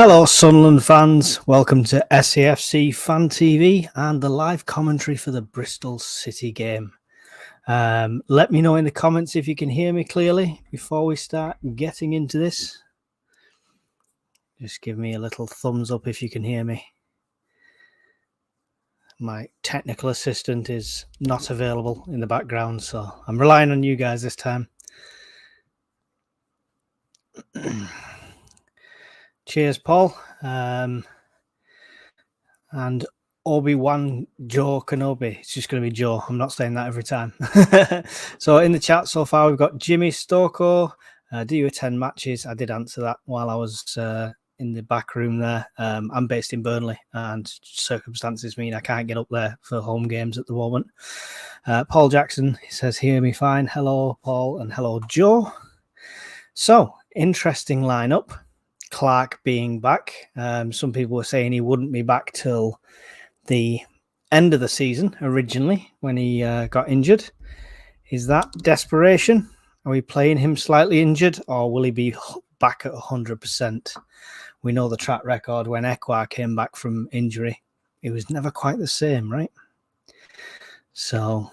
Hello, Sunderland fans. Welcome to SAFC Fan TV and the live commentary for the Bristol City game. Let me know in the comments if you can hear me clearly before we start getting into this. Just give me a little thumbs up if you can hear me. My technical assistant is not available in the background, so I'm relying on you guys this time. Cheers, Paul. And Obi-Wan Joe Kenobi. It's just going to be Joe. I'm not saying that every time. So in the chat so far, we've got Jimmy Stoko. Do you attend matches? I did answer that while I was in the back room there. I'm based in Burnley, and circumstances mean I can't get up there for home games at the moment. Paul Jackson, he says, hear me fine. Hello, Paul, and hello, Joe. So, interesting lineup. Clark being back. Some people were saying he wouldn't be back till the end of the season originally when he got injured. Is that desperation? Are we playing him slightly injured, or will he be back at 100%? We know the track record when Ekwar came back from injury. It was never quite the same, right? So,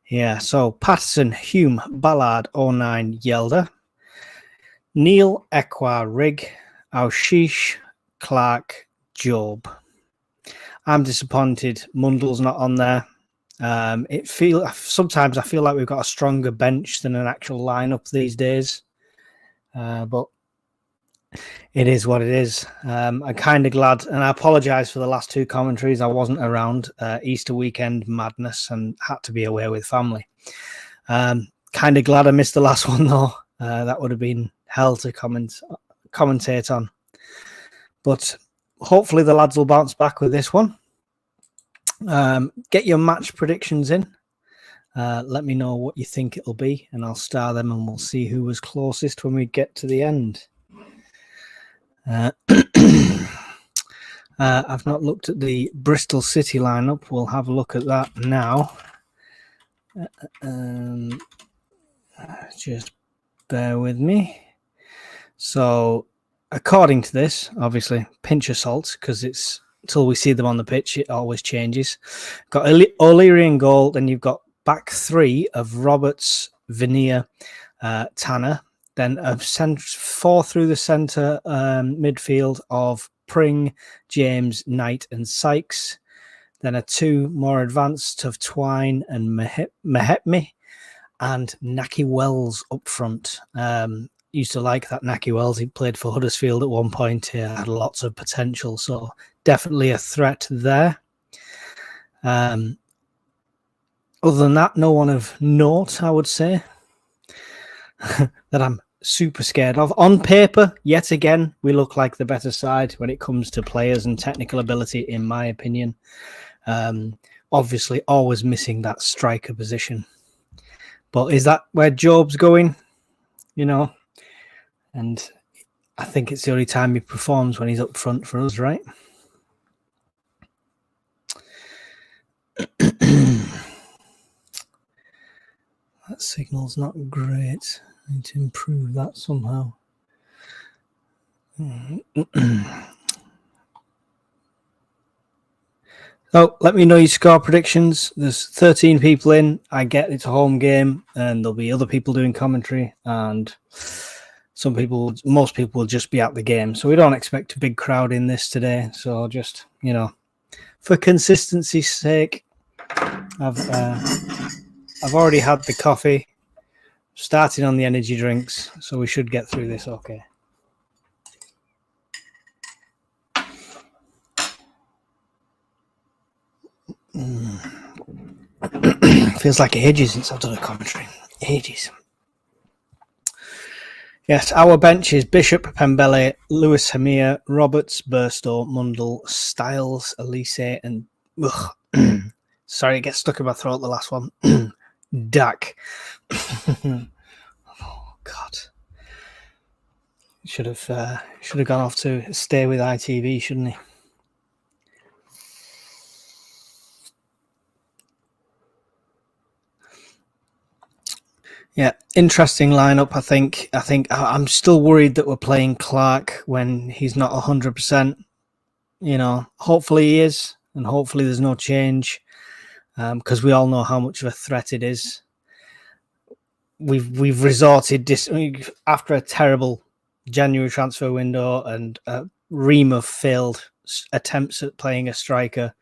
yeah. So, Patterson, Hume, Ballard, 09, Yelder. Neil, Ekwar, Rigg, Aushish, Clark, Job. I'm disappointed Mundle's not on there. Sometimes I feel like we've got a stronger bench than an actual lineup these days. But it is what it is. I'm kind of glad, and I apologise for the last two commentaries. I wasn't around. Easter weekend madness and had to be away with family. Kind of glad I missed the last one though. That would have been hell to commentate on. But hopefully the lads will bounce back with this one. Get your match predictions in. Let me know what you think it'll be, and I'll star them, and we'll see who was closest when we get to the end. I've not looked at the Bristol City lineup. We'll have a look at that now. Just bear with me. So, according to this, obviously, pinch of salt, because it's until we see them on the pitch, it always changes. Got O'Leary in goal, then you've got back three of Roberts, Veneer, Tanner, then four through the centre midfield of Pring, James, Knight, and Sykes. Then a two more advanced of Twine and Mahetme, and Naki Wells up front. Used to like that Naki Wells. He played for Huddersfield at one point. He had lots of potential, so definitely a threat there. Other than that, no one of note, I would say, that I'm super scared of. On paper, yet again, we look like the better side when it comes to players and technical ability, in my opinion. Obviously, always missing that striker position. But is that where Job's going? You know? And I think it's the only time he performs when he's up front for us, right? That signal's not great. I need to improve that somehow. So let me know your score predictions. There's 13 people in. I get it's a home game, and there'll be other people doing commentary, and most people will just be at the game. So we don't expect a big crowd in this today. So just, you know, for consistency's sake, I've already had the coffee, starting on the energy drinks, so we should get through this okay. Feels like ages since I've done a commentary. Ages. Yes, our bench is Bishop, Pembele, Lewis Hamir, Roberts, Burstow, Mundle, Styles, Elise, and sorry, it gets stuck in my throat, the last one. Dak. Oh God. Should have gone off to stay with ITV, shouldn't he? Yeah, Interesting lineup, I think. I'm still worried that we're playing Clark when he's not 100%. You know, hopefully he is, and hopefully there's no change, because we all know how much of a threat it is. We've resorted after a terrible January transfer window and a ream of failed attempts at playing a striker.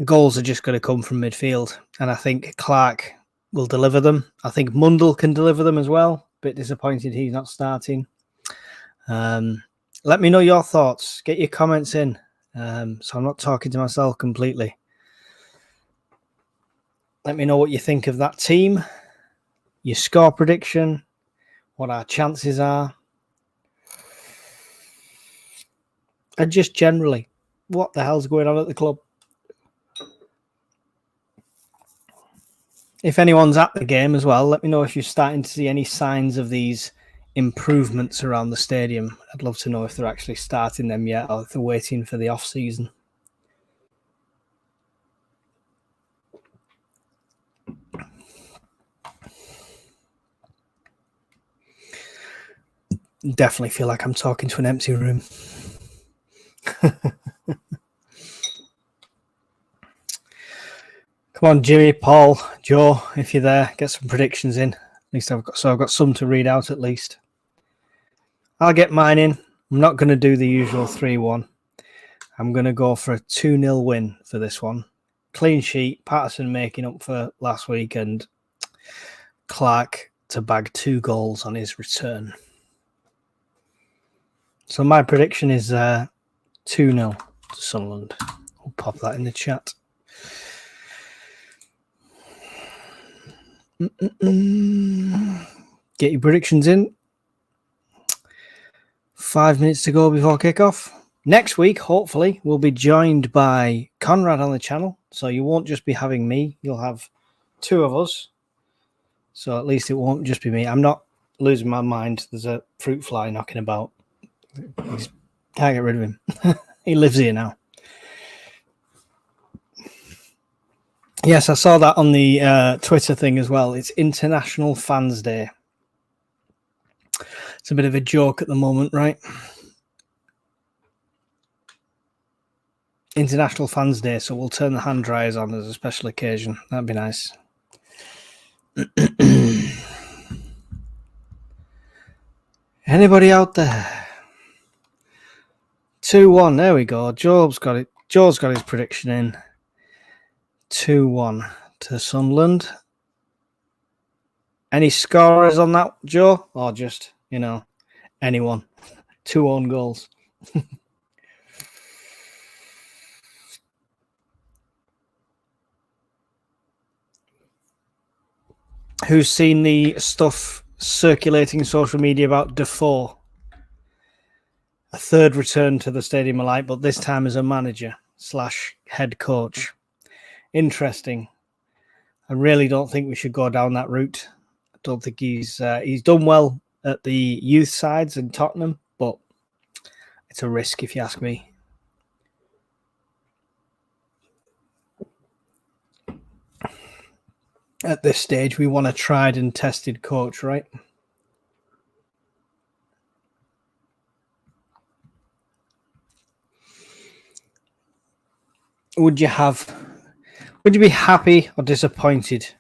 Goals are just going to come from midfield, and I think Clark will deliver them. I think Mundell can deliver them as well. Bit disappointed he's not starting. Let me know your thoughts. Get your comments in, so I'm not talking to myself completely. Let me know what you think of that team, your score prediction, what our chances are, and just generally, what the hell's going on at the club. If anyone's at the game as well, let me know if you're starting to see any signs of these improvements around the stadium. I'd love to know if they're actually starting them yet or if they're waiting for the off-season. Definitely feel like I'm talking to an empty room. Come on, Jimmy, Paul, Joe, if you're there, get some predictions in. At least I've got some to read out at least. I'll get mine in. I'm not going to do the usual 3-1. I'm going to go for a 2-0 win for this one. Clean sheet, Patterson making up for last week, and Clark to bag 2 goals on his return. So my prediction is 2-0 to Sunderland. I'll pop that in the chat. Get your predictions in. 5 minutes to go before kickoff. Next week, hopefully, we'll be joined by Conrad on the channel. So you won't just be having me. You'll have 2 of us. So at least it won't just be me. I'm not losing my mind. There's a fruit fly knocking about. Can't get rid of him. He lives here now. Yes, I saw that on the Twitter thing as well. It's International Fans Day. It's a bit of a joke at the moment, right? International Fans Day, so we'll turn the hand dryers on as a special occasion. That'd be nice. Anybody out there? 2-1. There we go. Joe's got it. Joe's got his prediction in. 2-1 to Sunderland. Any scorers on that, Joe? Or just, you know, anyone? 2 own goals. Who's seen the stuff circulating social media about Defoe? A 3rd return to the Stadium of Light, but this time as a manager / head coach. Interesting. I really don't think we should go down that route. I don't think he's done well at the youth sides in Tottenham, but it's a risk if you ask me. At this stage, we want a tried and tested coach, right? Would you be happy or disappointed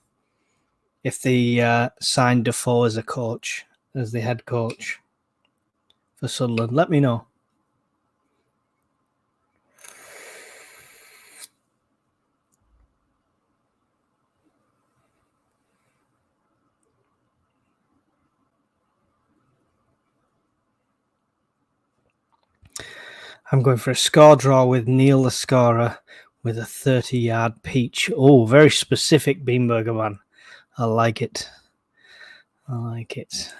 if they signed Defoe as a coach, as the head coach for Sunderland? Let me know. I'm going for a score draw with Neil the scorer with a 30-yard peach. Oh, very specific, Beanburger man. I like it. I like it.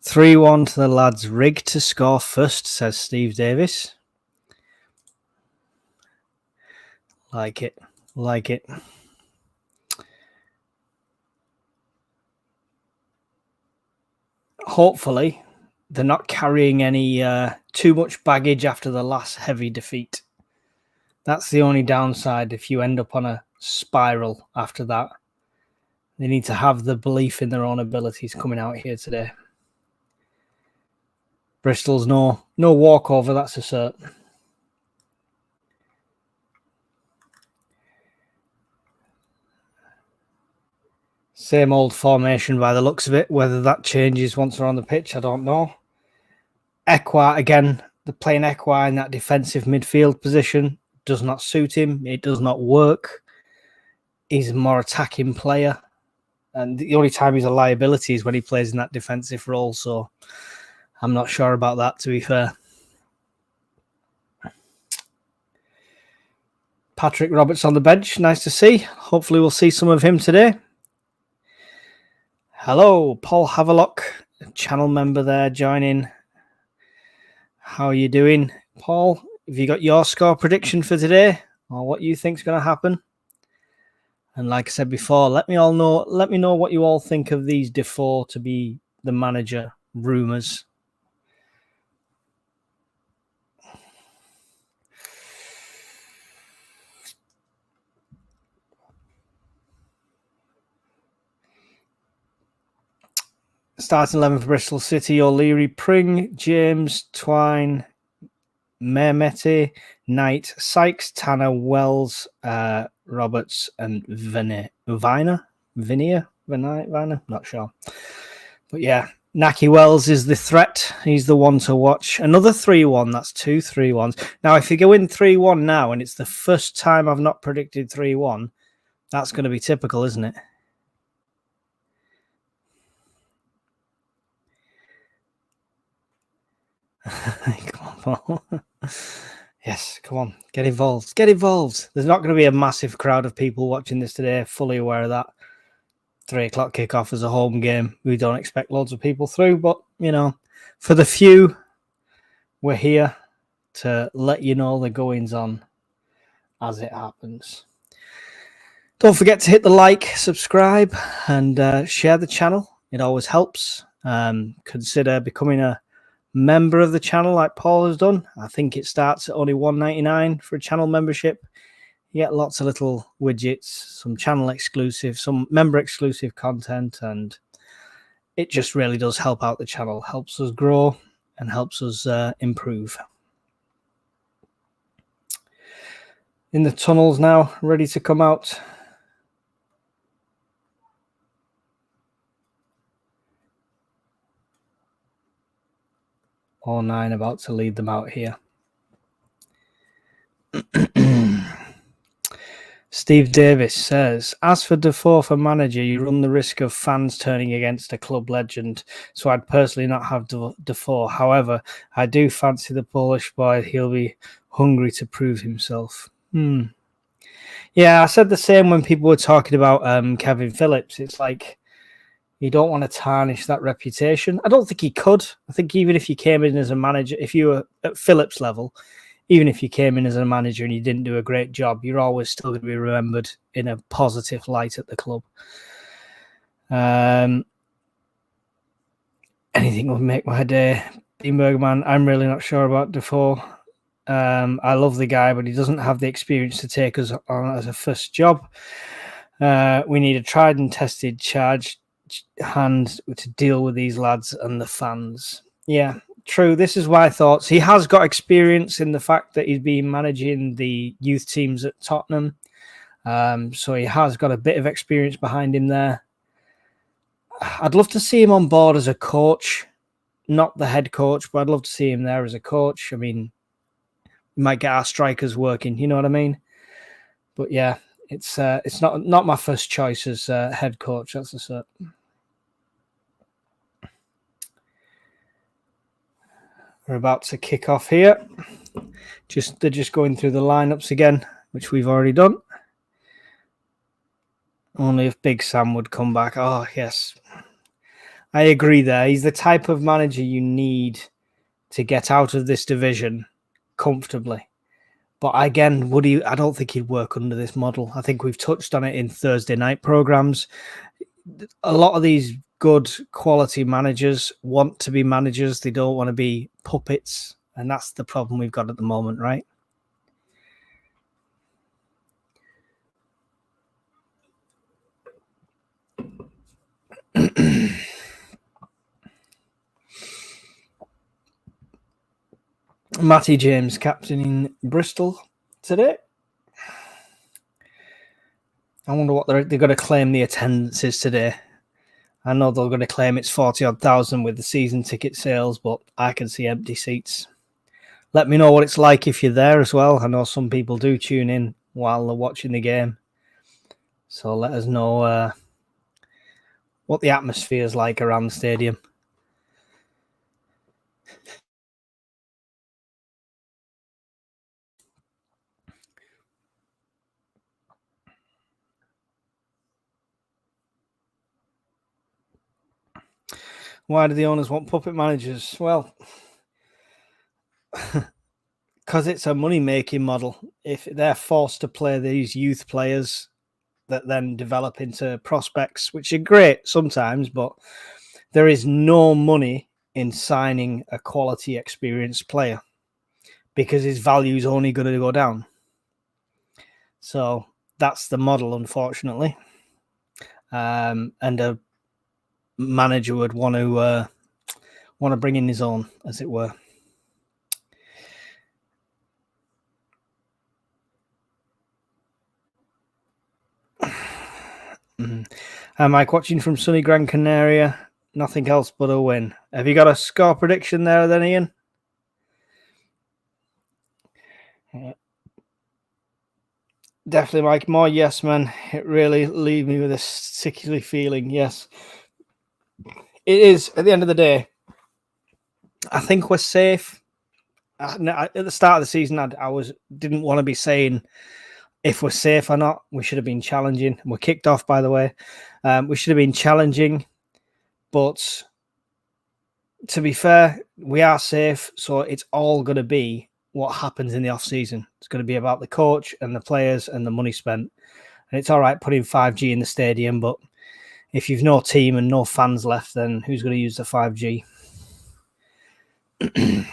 3-1 to the lads. Rig to score first, says Steve Davis. Like it. Like it. Hopefully, they're not carrying any too much baggage after the last heavy defeat. That's the only downside if you end up on a spiral after that. They need to have the belief in their own abilities coming out here today. Bristol's no walkover, that's a cert. Same old formation by the looks of it. Whether that changes once they're on the pitch, I don't know. Ekwa, again, they're playing Ekwa in that defensive midfield position. Does not suit him. It does not work. He's a more attacking player. And the only time he's a liability is when he plays in that defensive role. So I'm not sure about that, to be fair. Patrick Roberts on the bench. Nice to see. Hopefully we'll see some of him today. Hello, Paul Havelock, channel member there, joining. How are you doing, Paul? Have you got your score prediction for today, or what you think's going to happen? And like I said before, let me know what you all think of these Defoe to be the manager rumours. Starting 11 for Bristol City: O'Leary, Pring, James, Twine, Mehmeti, Knight, Sykes, Tanner, Wells, Roberts, and Viner, not sure. But yeah, Naki Wells is the threat. He's the one to watch. Another 3-1. That's 2 3-1s. Now, if you go in 3-1 now, and it's the first time I've not predicted 3-1, that's going to be typical, isn't it? Come on, Paul. Yes, come on. Get involved. Get involved. There's not going to be a massive crowd of people watching this today. Fully aware of that. 3 o'clock kickoff is a home game. We don't expect loads of people through, but, you know, for the few, we're here to let you know the goings on as it happens. Don't forget to hit the like, subscribe, and share the channel. It always helps. Consider becoming a member of the channel like Paul has done. I think it starts at only $1.99 for a channel membership. You get lots of little widgets, some channel exclusive, some member exclusive content, and it just really does help out the channel, helps us grow and helps us improve. In the tunnels now, ready to come out. All 9 about to lead them out here. Steve Davis says, as for Defoe for manager, you run the risk of fans turning against a club legend, so I'd personally not have Defoe. However, I do fancy the Polish boy. He'll be hungry to prove himself. Yeah, I said the same when people were talking about Kevin Phillips. It's like, you don't want to tarnish that reputation. I don't think he could. I think even if you came in as a manager, if you were at Phillips level, even if you came in as a manager and you didn't do a great job, you're always still going to be remembered in a positive light at the club. Anything would make my day. Beanberg man, I'm really not sure about Defoe. I love the guy, but he doesn't have the experience to take us on as a first job. We need a tried and tested charge hand to deal with these lads and the fans. Yeah. True. This is my thoughts. He has got experience in the fact that he's been managing the youth teams at Tottenham. So he has got a bit of experience behind him there. I'd love to see him on board as a coach, not the head coach, but I'd love to see him there as a coach. I mean, we might get our strikers working, you know what I mean? But yeah, it's not my first choice as head coach, that's a cert. We're about to kick off here. They're just going through the lineups again, which we've already done. Only if Big Sam would come back. Oh, yes. I agree there. He's the type of manager you need to get out of this division comfortably. But again, I don't think he'd work under this model. I think we've touched on it in Thursday night programs. A lot of these good quality managers want to be managers. They don't want to be puppets. And that's the problem we've got at the moment, right? Matty James captaining Bristol today. I wonder what they're going to claim the attendance is today. I know they're going to claim it's 40-odd thousand with the season ticket sales, but I can see empty seats. Let me know what it's like if you're there as well. I know some people do tune in while they're watching the game. So let us know what the atmosphere is like around the stadium. Why do the owners want puppet managers? Well, because it's a money-making model. If they're forced to play these youth players that then develop into prospects, which are great sometimes, but there is no money in signing a quality, experienced player because his value is only going to go down. So that's the model, unfortunately. And a manager would want to bring in his own, as it were. Hi, Mike, watching from sunny Gran Canaria. Nothing else but a win. Have you got a score prediction there then, Ian? Definitely, Mike. More yes, man. It really leaves me with a sickly feeling. Yes. It is, at the end of the day, I think we're safe. At the start of the season, I didn't want to be saying if we're safe or not. We should have been challenging. We're kicked off, by the way. We should have been challenging. But to be fair, we are safe. So it's all going to be what happens in the off-season. It's going to be about the coach and the players and the money spent. And it's all right putting 5G in the stadium, but if you've no team and no fans left, then who's going to use the 5G? The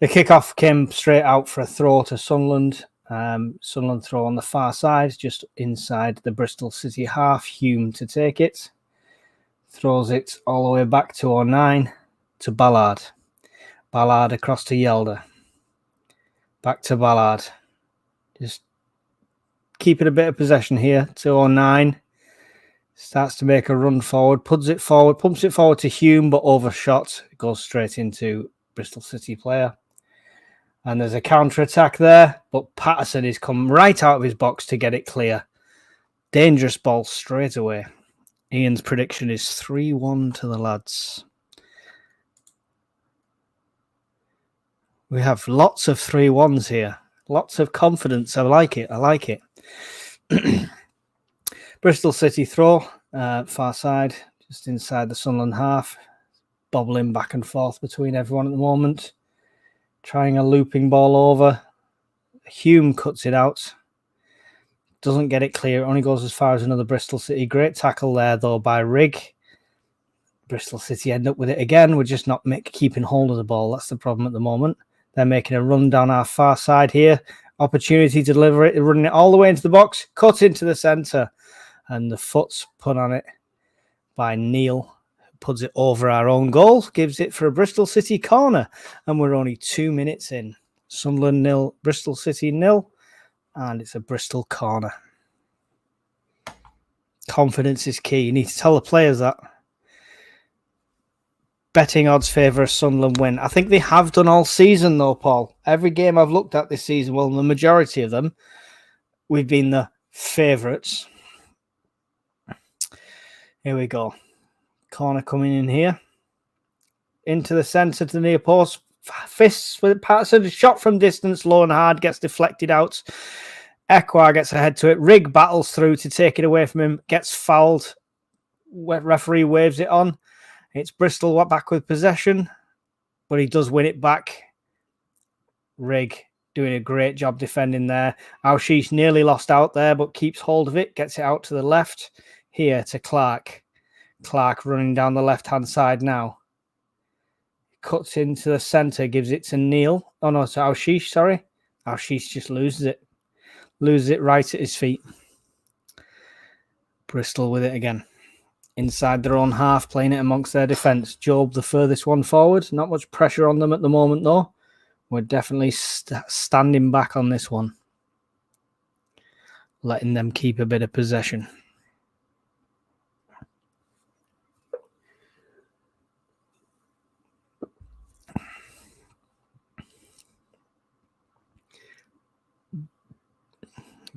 kickoff came straight out for a throw to Sunderland. Sunderland throw on the far side, just inside the Bristol City half. Hume to take it. Throws it all the way back to 09 to Ballard. Ballard across to Yelder. Back to Ballard. Just keeping a bit of possession here to 09. Starts to make a run forward. Pumps it forward to Hume, but overshot. It goes straight into Bristol City player. And there's a counter-attack there, but Patterson has come right out of his box to get it clear. Dangerous ball straight away. Ian's prediction is 3-1 to the lads. We have lots of 3-1s here. Lots of confidence. I like it. Bristol City throw, far side, just inside the Sunderland half. Bobbling back and forth between everyone at the moment. Trying a looping ball over. Hume cuts it out. Doesn't get it clear. It only goes as far as another Bristol City. Great tackle there, though, by Rigg. Bristol City end up with it again. We're just not keeping hold of the ball. That's the problem at the moment. They're making a run down our far side here. Opportunity to deliver it. They're running it all the way into the box. Cut into the centre. And the foot's put on it by Neil. Puts it over our own goal. Gives it for a Bristol City corner. And we're only 2 minutes in. Sunderland 0, Bristol City 0. And it's a Bristol corner. Confidence is key. You need to tell the players that. Betting odds favour a Sunderland win. I think they have done all season, though, Paul. Every game I've looked at this season, well, the majority of them, we've been the favourites. Here we go. Corner coming in here. Into the centre to the near post. Fists with Patterson. Shot from distance. Low and hard. Gets deflected out. Ekwar gets ahead to it. Rigg battles through to take it away from him. Gets fouled. Referee waves it on. It's Bristol back with possession. But he does win it back. Rigg doing a great job defending there. Alshish nearly lost out there, but keeps hold of it. Gets it out to the left. Here to Clark. Clark running down the left-hand side now. Cuts into the centre, gives it to Neil. Oh, no, to Alshish, sorry. Alshish just loses it. Loses it right at his feet. Bristol with it again. Inside their own half, playing it amongst their defence. Job, the furthest one forward. Not much pressure on them at the moment, though. We're definitely standing back on this one, letting them keep a bit of possession.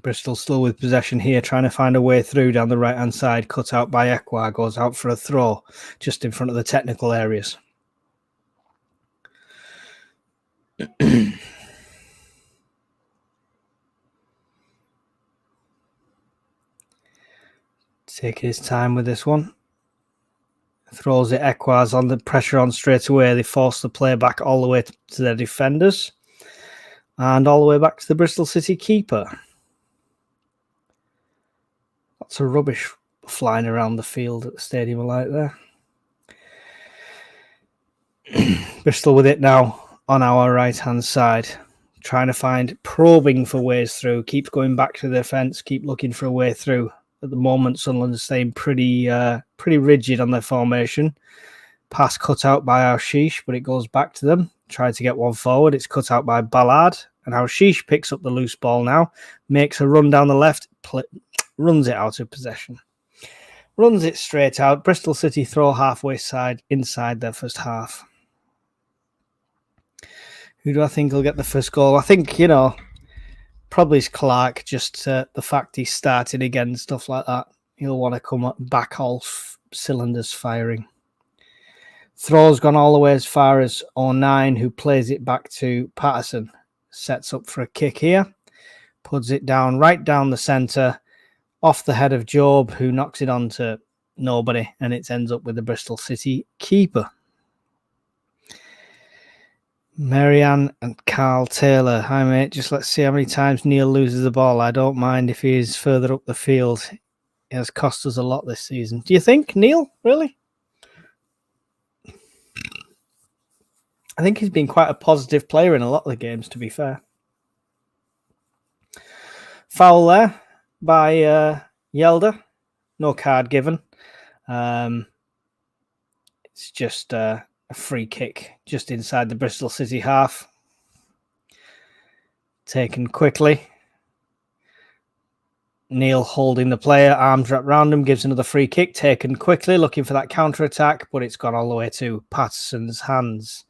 Bristol still with possession here, trying to find a way through down the right-hand side. Cut out by Ekwar, goes out for a throw just in front of the technical areas. Taking his time with this one. Throws it. Ekwar's on the pressure on straight away. They force the play back all the way to their defenders and all the way back to the Bristol City keeper. Lots of rubbish flying around the field at the stadium like there. Bristol with it now on our right-hand side, trying to find, probing for ways through, keeps going back to the defence, keep looking for a way through. At the moment, Sunderland is staying pretty rigid on their formation. Pass cut out by Alshish, but it goes back to them. Tried to get one forward. It's cut out by Ballard. And Alshish picks up the loose ball now. Makes a run down the left. Runs it out of possession. Runs it straight out. Bristol City throw halfway side inside their first half. Who do I think will get the first goal? I think, probably it's Clark, just the fact he's starting again, stuff like that. He'll want to come up back all cylinders firing. Throw's gone all the way as far as 09, who plays it back to Patterson. Sets up for a kick here. Puts it down, right down the centre, off the head of Job, who knocks it on to nobody, and it ends up with the Bristol City keeper. Marianne and Carl Taylor. Hi, mate. Just let's see how many times Neil loses the ball. I don't mind if he is further up the field. It has cost us a lot this season. Do you think, Neil? Really? I think he's been quite a positive player in a lot of the games, to be fair. Foul there by Yelder. No card given. It's just... a free kick just inside the Bristol City half. Taken quickly. Neil holding the player, arms wrapped round him, gives another free kick. Taken quickly, looking for that counter-attack, but it's gone all the way to Patterson's hands,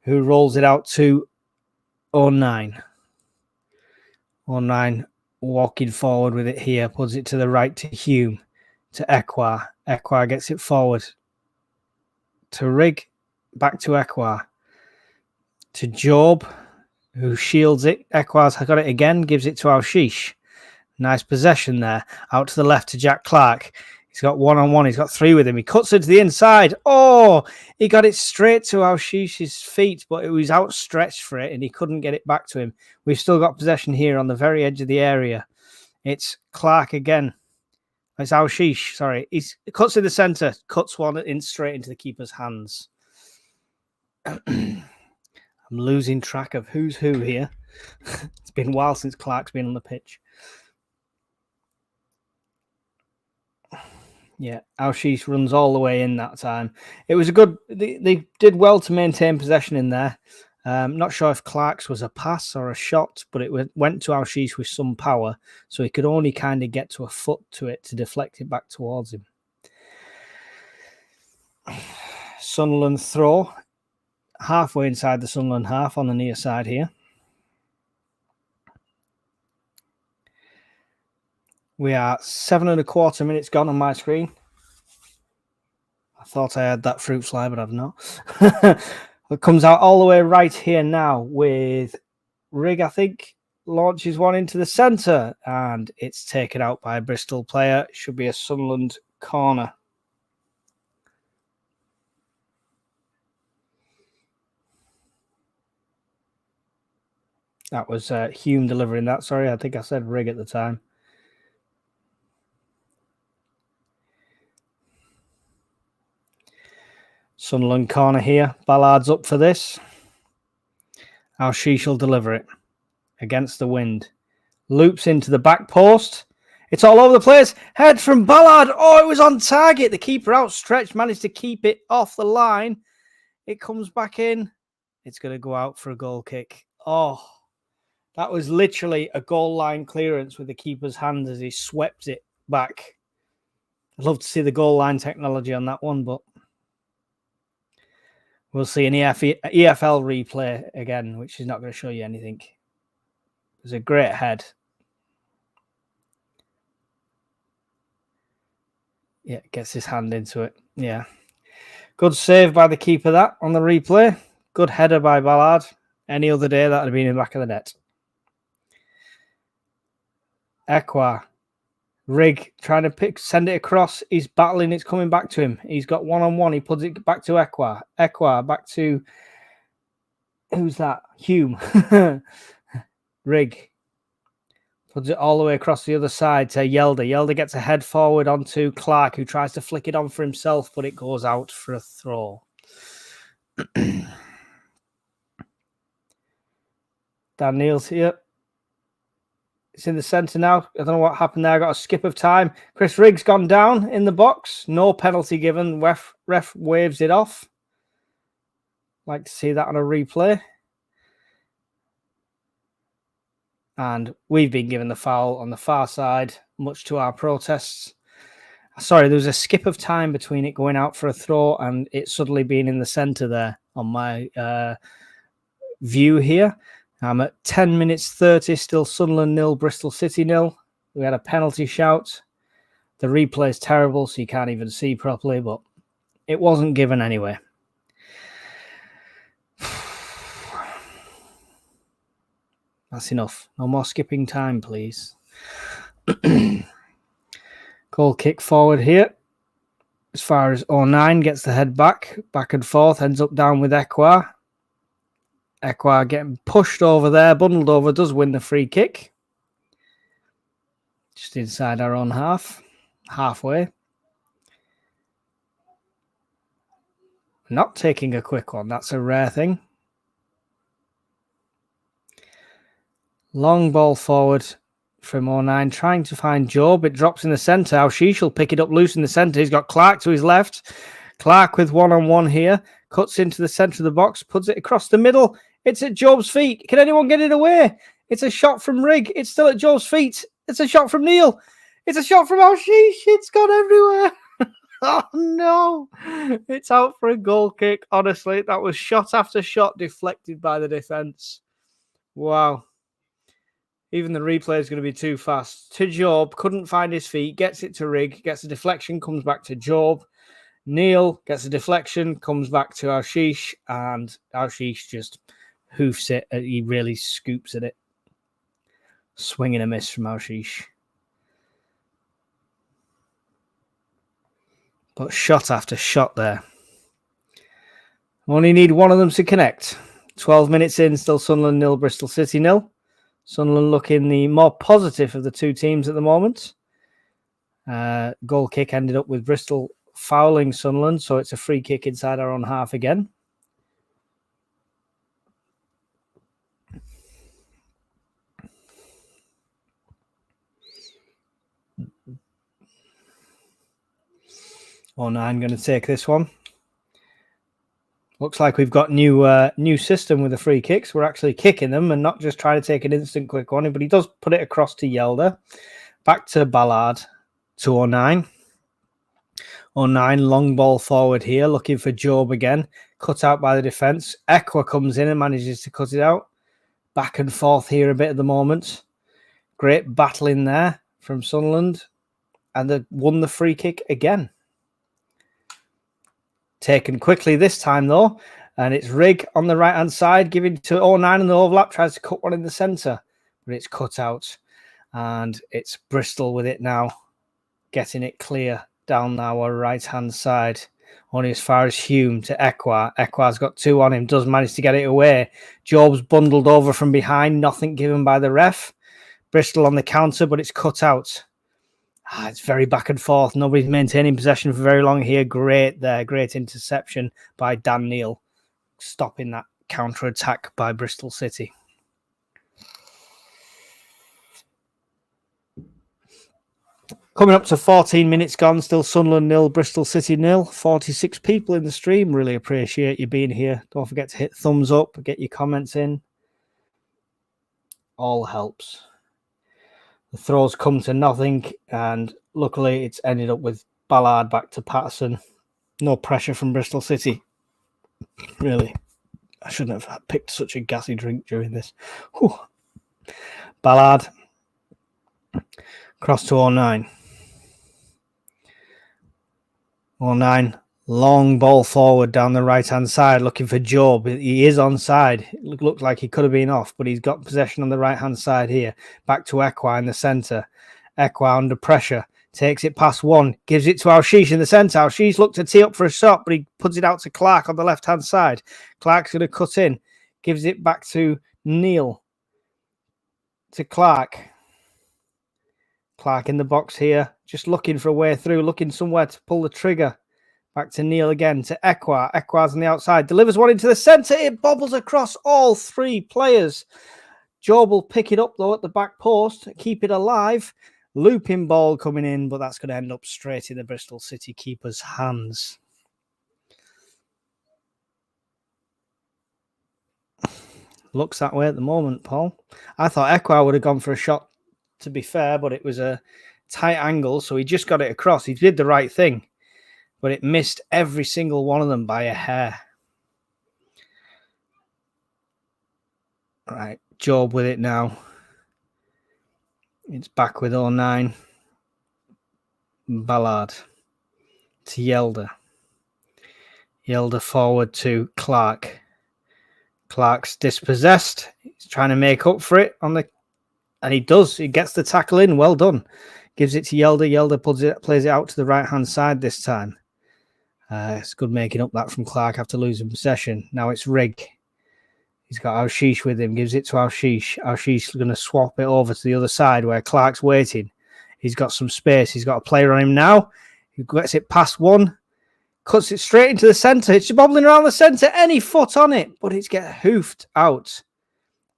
who rolls it out to 09. 09 walking forward with it here, puts it to the right to Hume, to Ekwar. Ekwar gets it forward to Rigg. Back to Ekwar. To Job, who shields it. Ekwar's got it again, gives it to Alshish. Nice possession there. Out to the left to Jack Clark. He's got one-on-one. He's got three with him. He cuts it to the inside. Oh, he got it straight to Alshish's feet, but it was outstretched for it, and he couldn't get it back to him. We've still got possession here on the very edge of the area. It's Clark again. It's Alshish, sorry. He cuts in the centre, cuts one in straight into the keeper's hands. I'm losing track of who's who here. It's been a while since Clark's been on the pitch. Yeah, Alshish runs all the way in that time. It was a good... They did well to maintain possession in there. Not sure if Clark's was a pass or a shot, but it went to Alshish with some power, so he could only kind of get to a foot to it to deflect it back towards him. Sunderland throw. Halfway inside the Sunderland half on the near side here. We are 7.25 minutes gone on my screen. I thought I had that fruit slide, but I've not. It comes out all the way right here now with Rigg, I think, launches one into the centre, and it's taken out by a Bristol player. It should be a Sunderland corner. That was Hume delivering that. Sorry, I think I said Rigg at the time. Sunderland corner here. Ballard's up for this. Alshish will deliver it against the wind. Loops into the back post. It's all over the place. Head from Ballard. Oh, it was on target. The keeper outstretched, managed to keep it off the line. It comes back in. It's going to go out for a goal kick. Oh, that was literally a goal line clearance with the keeper's hand as he swept it back. I'd love to see the goal line technology on that one, but we'll see an EFL replay again, which is not going to show you anything. It was a great head. Yeah, gets his hand into it. Yeah. Good save by the keeper, that, on the replay. Good header by Ballard. Any other day, that would have been in the back of the net. Ekwah. Rig trying to send it across. He's battling. It's coming back to him. He's got one-on-one. He puts it back to Ekwah. Ekwah back to... Who's that? Hume. Rig. Puts it all the way across the other side to Yelder. Yelder gets a head forward onto Clark, who tries to flick it on for himself, but it goes out for a throw. Dan Neal's here. It's in the centre now. I don't know what happened there. I got a skip of time. Chris Riggs gone down in the box. No penalty given. Ref waves it off. Like to see that on a replay. And we've been given the foul on the far side, much to our protests. Sorry, there was a skip of time between it going out for a throw and it suddenly being in the centre there on my view here. I'm at 10 minutes 30, still Sunderland 0, Bristol City 0. We had a penalty shout. The replay is terrible, so you can't even see properly, but it wasn't given anyway. That's enough. No more skipping time, please. Goal kick forward here. As far as 09 gets the head back and forth, ends up down with Ekwah. Ekwah getting pushed over there, bundled over, does win the free kick. Just inside our own halfway. Not taking a quick one, that's a rare thing. Long ball forward from 09, trying to find Job. It drops in the centre. Alshish will pick it up loose in the centre. He's got Clark to his left. Clark with one-on-one here. Cuts into the centre of the box, puts it across the middle. It's at Job's feet. Can anyone get it away? It's a shot from Rig. It's still at Job's feet. It's a shot from Neil. It's a shot from Alshish. It's gone everywhere. Oh, no. It's out for a goal kick. Honestly, that was shot after shot deflected by the defence. Wow. Even the replay is going to be too fast. To Job, couldn't find his feet, gets it to Rig, gets a deflection, comes back to Job. Neil gets a deflection, comes back to Alshish, and Alshish just hoofs it. He really scoops at it. Swing and a miss from Alshish. But shot after shot there. Only need one of them to connect. 12 minutes in, still Sunderland 0, Bristol City 0. Sunderland looking the more positive of the two teams at the moment. Goal kick ended up with Bristol fouling Sunderland, so it's a free kick inside our own half again. I'm going to take this one. Looks like we've got new system with the free kicks. We're actually kicking them and not just trying to take an instant quick one. But he does put it across to Yelder. Back to Ballard to 09. 09, long ball forward here, looking for Job again. Cut out by the defence. Ekwah comes in and manages to cut it out. Back and forth here a bit at the moment. Great battle in there from Sunderland. And they won the free kick again. Taken quickly this time, though. And it's Rig on the right-hand side, giving to 09 in the overlap. Tries to cut one in the centre. But it's cut out. And it's Bristol with it now. Getting it clear down our right-hand side. Only as far as Hume to Ekwah. Ekwah's got two on him. Does manage to get it away. Job's bundled over from behind. Nothing given by the ref. Bristol on the counter, but it's cut out. It's very back and forth. Nobody's maintaining possession for very long here. Great there. Great interception by Dan Neal. Stopping that counter-attack by Bristol City. Coming up to 14 minutes gone, still Sunderland 0, Bristol City 0. 46 people in the stream. Really appreciate you being here. Don't forget to hit thumbs up, get your comments in. All helps. The throws come to nothing, and luckily it's ended up with Ballard back to Patterson. No pressure from Bristol City. Really, I shouldn't have picked such a gassy drink during this. Whew. Ballard. Cross to 09. 09. Long ball forward down the right-hand side, looking for Job. He is onside. It looked like he could have been off, but he's got possession on the right-hand side here. Back to Ekwa in the centre. Ekwa under pressure. Takes it past one. Gives it to Alshish in the centre. Alshish looked to tee up for a shot, but he puts it out to Clark on the left-hand side. Clark's going to cut in. Gives it back to Neil. To Clark. Clark in the box here. Just looking for a way through. Looking somewhere to pull the trigger. Back to Neil again, to Ekwa. Ekwa's on the outside. Delivers one into the centre. It bobbles across all three players. Job will pick it up, though, at the back post. Keep it alive. Looping ball coming in, but that's going to end up straight in the Bristol City keeper's hands. Looks that way at the moment, Paul. I thought Ekwa would have gone for a shot, to be fair, but it was a tight angle, so he just got it across. He did the right thing. But it missed every single one of them by a hair. Right, Job with it now. It's back with 09. Ballard to Yelder. Yelder forward to Clark. Clark's dispossessed. He's trying to make up for it on the, and he does. He gets the tackle in. Well done. Gives it to Yelder. Yelder plays it out to the right-hand side this time. It's good making up that from Clark after losing possession. Now it's Rigg. He's got Alshish with him. Gives it to Alshish. Alshish is going to swap it over to the other side where Clark's waiting. He's got some space. He's got a player on him now. He gets it past one. Cuts it straight into the centre. It's bobbling around the centre. Any foot on it. But it's get hoofed out.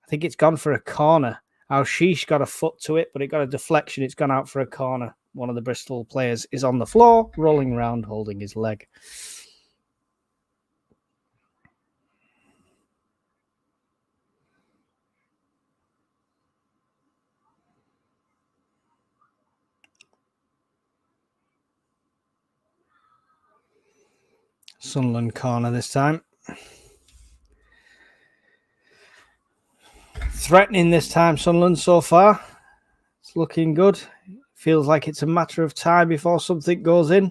I think it's gone for a corner. Alshish got a foot to it, but it got a deflection. It's gone out for a corner. One of the Bristol players is on the floor, rolling around, holding his leg. Sunderland corner this time. Threatening this time, Sunderland so far. It's looking good. Feels like it's a matter of time before something goes in.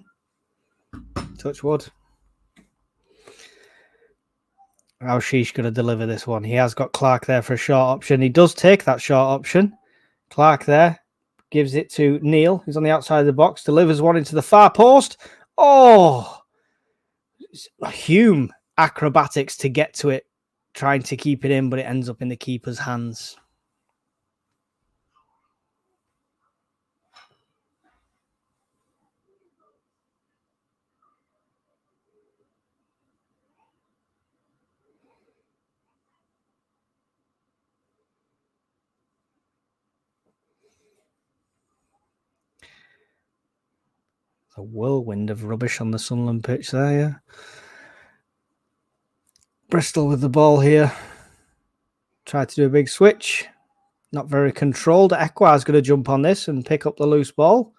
Touch wood. Alshish going to deliver this one. He has got Clark there for a short option. He does take that short option. Clark there. Gives it to Neil. He's on the outside of the box. Delivers one into the far post. Oh! Hume acrobatics to get to it. Trying to keep it in, but it ends up in the keeper's hands. A whirlwind of rubbish on the Sunderland pitch there, yeah. Bristol with the ball here. Tried to do a big switch. Not very controlled. Ekwa's going to jump on this and pick up the loose ball.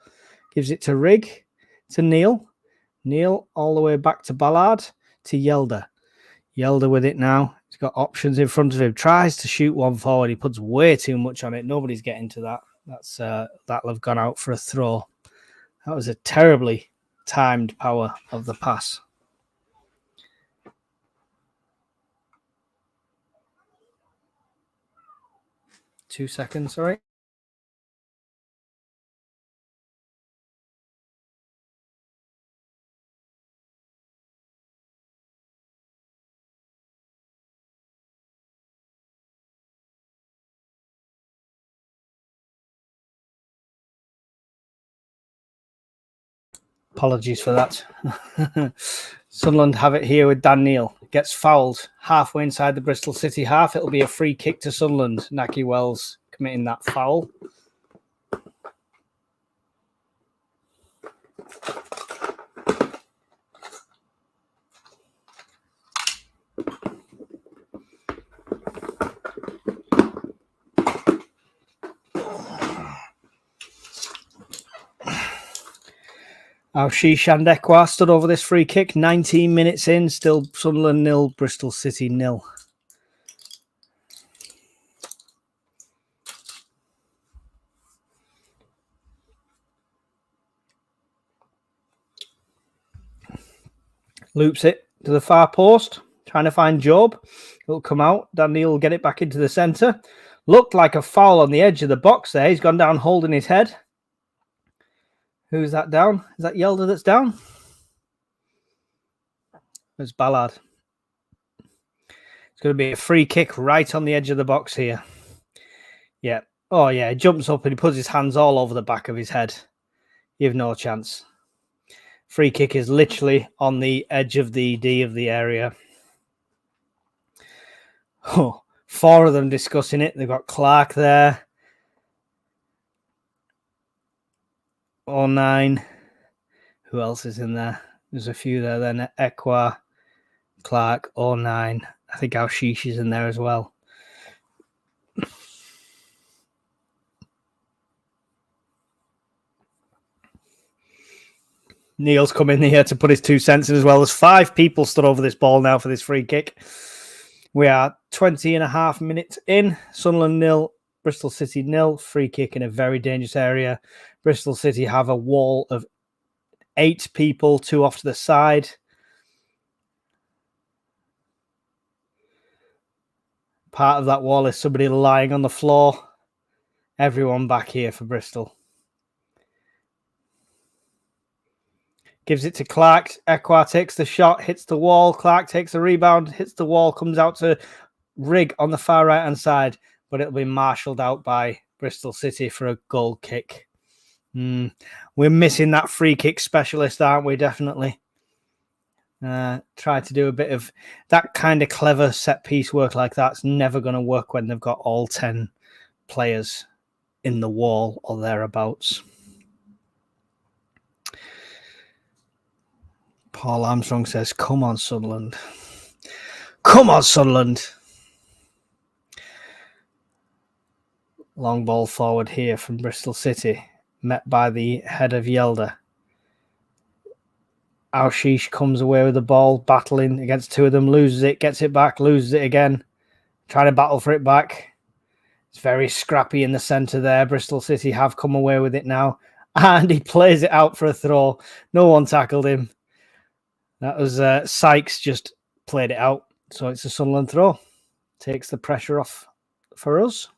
Gives it to Rigg. To Neil. Neil all the way back to Ballard. To Yelder. Yelder with it now. He's got options in front of him. Tries to shoot one forward. He puts way too much on it. Nobody's getting to that. That'll have gone out for a throw. That was a terribly timed power of the pass. Two seconds, sorry. Apologies for that. Sunderland have it here with Dan Neil. Gets fouled halfway inside the Bristol City half. It'll be a free kick to Sunderland. Naki Wells committing that foul. Ashish and Ekwa stood over this free kick. 19 minutes in, still Sunderland 0, Bristol City 0. Loops it to the far post, trying to find Job. It'll come out. Danny will get it back into the centre. Looked like a foul on the edge of the box there. He's gone down holding his head. Who's that down? Is that Yelder that's down? It's Ballard. It's going to be a free kick right on the edge of the box here. Yeah. Oh, yeah. He jumps up and he puts his hands all over the back of his head. You have no chance. Free kick is literally on the edge of the D of the area. Oh, 4 of them discussing it. They've got Clark there. 09. Who else is in there? There's a few there then. Ekwa, Clark, 09. I think Ashish is in there as well. Neil's come in here to put his 2 cents in as well. There's 5 people stood over this ball now for this free kick. We are 20 and a half minutes in. Sunderland 0, Bristol City 0. Free kick in a very dangerous area. Bristol City have a wall of 8 people, 2 off to the side. Part of that wall is somebody lying on the floor. Everyone back here for Bristol. Gives it to Clark. Ekwa takes the shot, hits the wall. Clark takes the rebound, hits the wall, comes out to Rigg on the far right-hand side, but it'll be marshalled out by Bristol City for a goal kick. We're missing that free kick specialist, aren't we? Definitely. Try to do a bit of that kind of clever set-piece work like that's never going to work when they've got all 10 players in the wall or thereabouts. Paul Armstrong says, come on, Sunderland. Come on, Sunderland. Long ball forward here from Bristol City. Met by the head of Yelder. Ashish comes away with the ball, battling against 2 of them. Loses it, gets it back, loses it again. Trying to battle for it back. It's very scrappy in the centre there. Bristol City have come away with it now. And he plays it out for a throw. No one tackled him. That was Sykes just played it out. So it's a Sunderland throw. Takes the pressure off for us.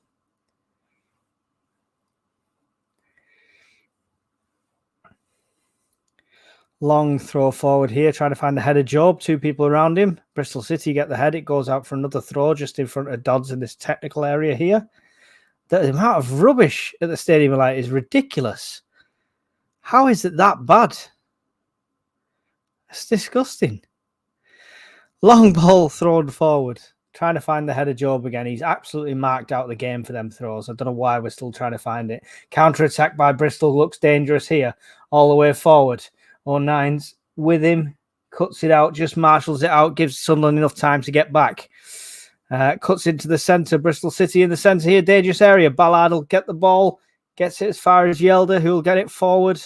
Long throw forward here, trying to find the head of Job. 2 people around him. Bristol City get the head. It goes out for another throw just in front of Dodds in this technical area here. The amount of rubbish at the Stadium of Light is ridiculous. How is it that bad? It's disgusting. Long ball thrown forward. Trying to find the head of Job again. He's absolutely marked out the game for them throws. I don't know why we're still trying to find it. Counter-attack by Bristol looks dangerous here. All the way forward. 09's with him. Cuts it out. Just marshals it out. Gives Sunderland enough time to get back. Cuts into the centre. Bristol City in the centre here. Dangerous area. Ballard will get the ball. Gets it as far as Yelder, who will get it forward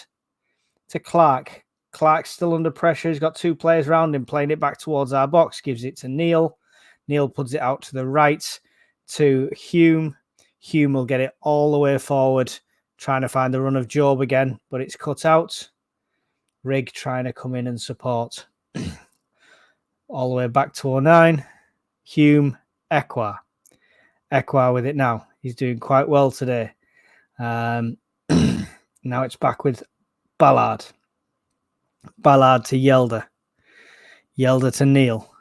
to Clark. Clark's still under pressure. He's got 2 players around him, playing it back towards our box. Gives it to Neil. Neil puts it out to the right to Hume. Hume will get it all the way forward, trying to find the run of Job again, but it's cut out. Rigg trying to come in and support. All the way back to 09. Hume, Ekwa. Ekwa with it now. He's doing quite well today. Now it's back with Ballard. Ballard to Yelder. Yelder to Neil.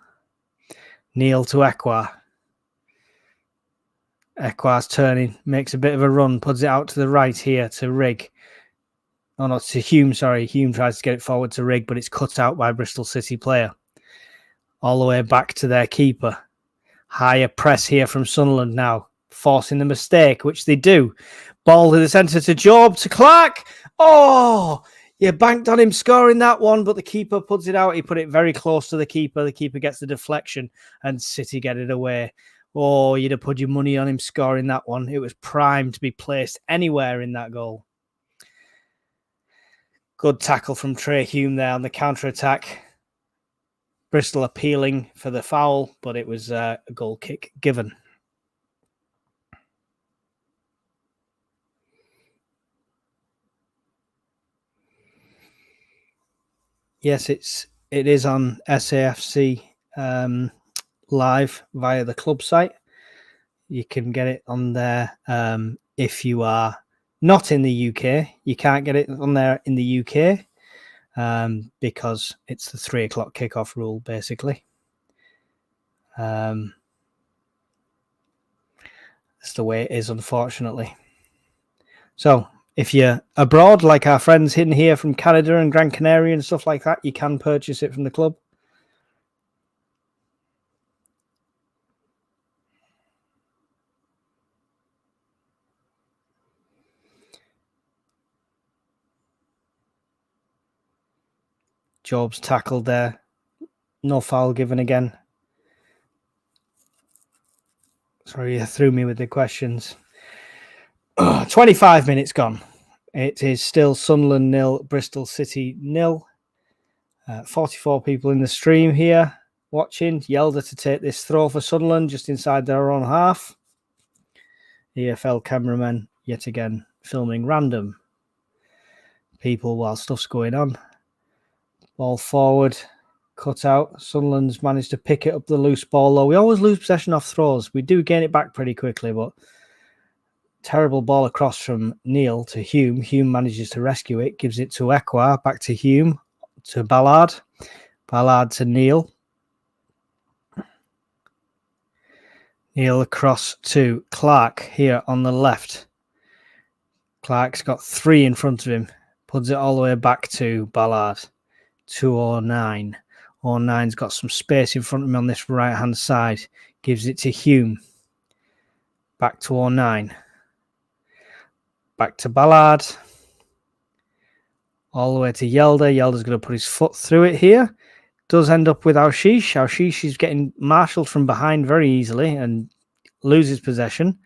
Neil to Ekwa. Ekwa's turning. Makes a bit of a run. Puts it out to the right here to Rigg. Oh, no, to Hume, sorry. Hume tries to get it forward to Rigg, but it's cut out by a Bristol City player. All the way back to their keeper. Higher press here from Sunderland now. Forcing the mistake, which they do. Ball to the centre to Job, to Clark. Oh, Yeah, banked on him scoring that one, but the keeper puts it out. He put it very close to the keeper. The keeper gets the deflection and City get it away. Oh, you'd have put your money on him scoring that one. It was primed to be placed anywhere in that goal. Good tackle from Trey Hume there on the counter-attack. Bristol appealing for the foul, but it was a goal kick given. Yes, it is on SAFC live via the club site. You can get it on there if you are not in the UK. You can't get it on there in the UK because it's the 3 o'clock kickoff rule, basically. That's the way it is, unfortunately. So if you're abroad, like our friends in here from Canada and Gran Canaria and stuff like that, you can purchase it from the club. Job's tackled there. No foul given again. Sorry, you threw me with the questions. 25 minutes gone. It is still Sunderland 0, Bristol City 0. 44 people in the stream here watching. Yelder to take this throw for Sunderland just inside their own half. EFL cameramen yet again filming random people while stuff's going on. Ball forward, cut out. Sunderland's managed to pick it up the loose ball, though. We always lose possession off throws. We do gain it back pretty quickly, but terrible ball across from Neil to Hume. Hume manages to rescue it, gives it to Ekwa, back to Hume, to Ballard. Ballard to Neil. Neil across to Clark here on the left. Clark's got 3 in front of him. Puts it all the way back to Ballard. 209. 09's got some space in front of him on this right-hand side. Gives it to Hume. Back to 09. Back to Ballard. All the way to Yelder. Yelder's going to put his foot through it here. Does end up with Alshish. Alshish is getting marshalled from behind very easily and loses possession.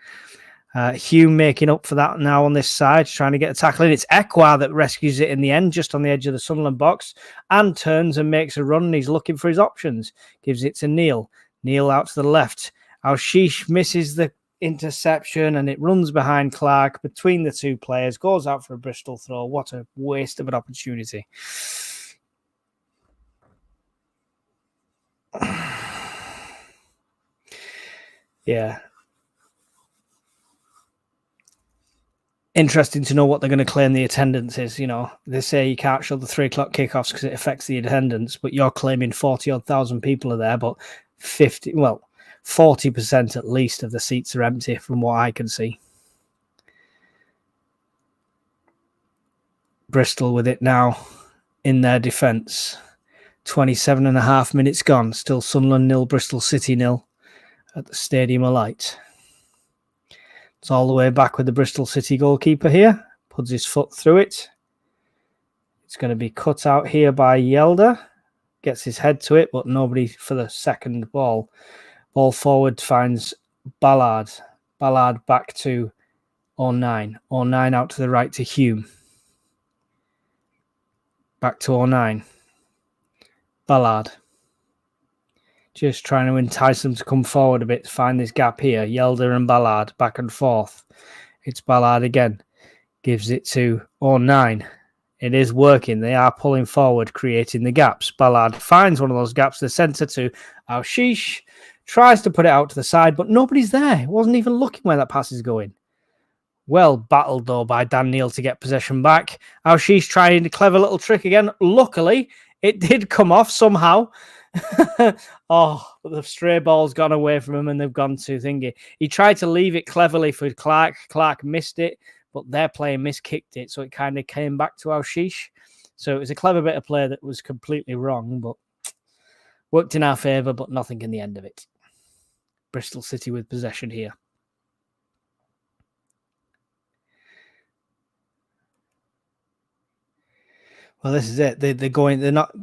Hume making up for that now on this side, trying to get a tackle in. It's Ekwa that rescues it in the end, just on the edge of the Sunderland box, and turns and makes a run. And he's looking for his options. Gives it to Neil. Neil out to the left. Alshish misses the interception, and it runs behind Clark between the two players. Goes out for a Bristol throw. What a waste of an opportunity. Yeah. Interesting to know what they're going to claim the attendance is. You know, they say you can't show the 3 o'clock kickoffs because it affects the attendance, but you're claiming 40-odd thousand people are there, but 40% at least of the seats are empty from what I can see. Bristol with it now in their defence. 27.5 minutes gone. Still Sunderland 0, Bristol City 0 at the Stadium of Light. It's all the way back with the Bristol City goalkeeper here. Puts his foot through it. It's going to be cut out here by Yelder. Gets his head to it, but nobody for the second ball. Ball forward finds Ballard. Ballard back to 09. 09 out to the right to Hume. Back to 09. Ballard. Just trying to entice them to come forward a bit, find this gap here. Yelder and Ballard back and forth. It's Ballard again. Gives it to 09. It is working. They are pulling forward, creating the gaps. Ballard finds one of those gaps, the centre to Alshish. Tries to put it out to the side, but nobody's there. Wasn't even looking where that pass is going. Well battled, though, by Dan Neil to get possession back. Alshish trying a clever little trick again. Luckily, it did come off somehow. Oh, but the stray ball's gone away from him and they've gone to thingy. He tried to leave it cleverly for Clark. Clark missed it, but their player miskicked it, so it kind of came back to Alshish. So it was a clever bit of play that was completely wrong, but worked in our favour, but nothing in the end of it. Bristol City with possession here. Well, this is it. They're going. They're not.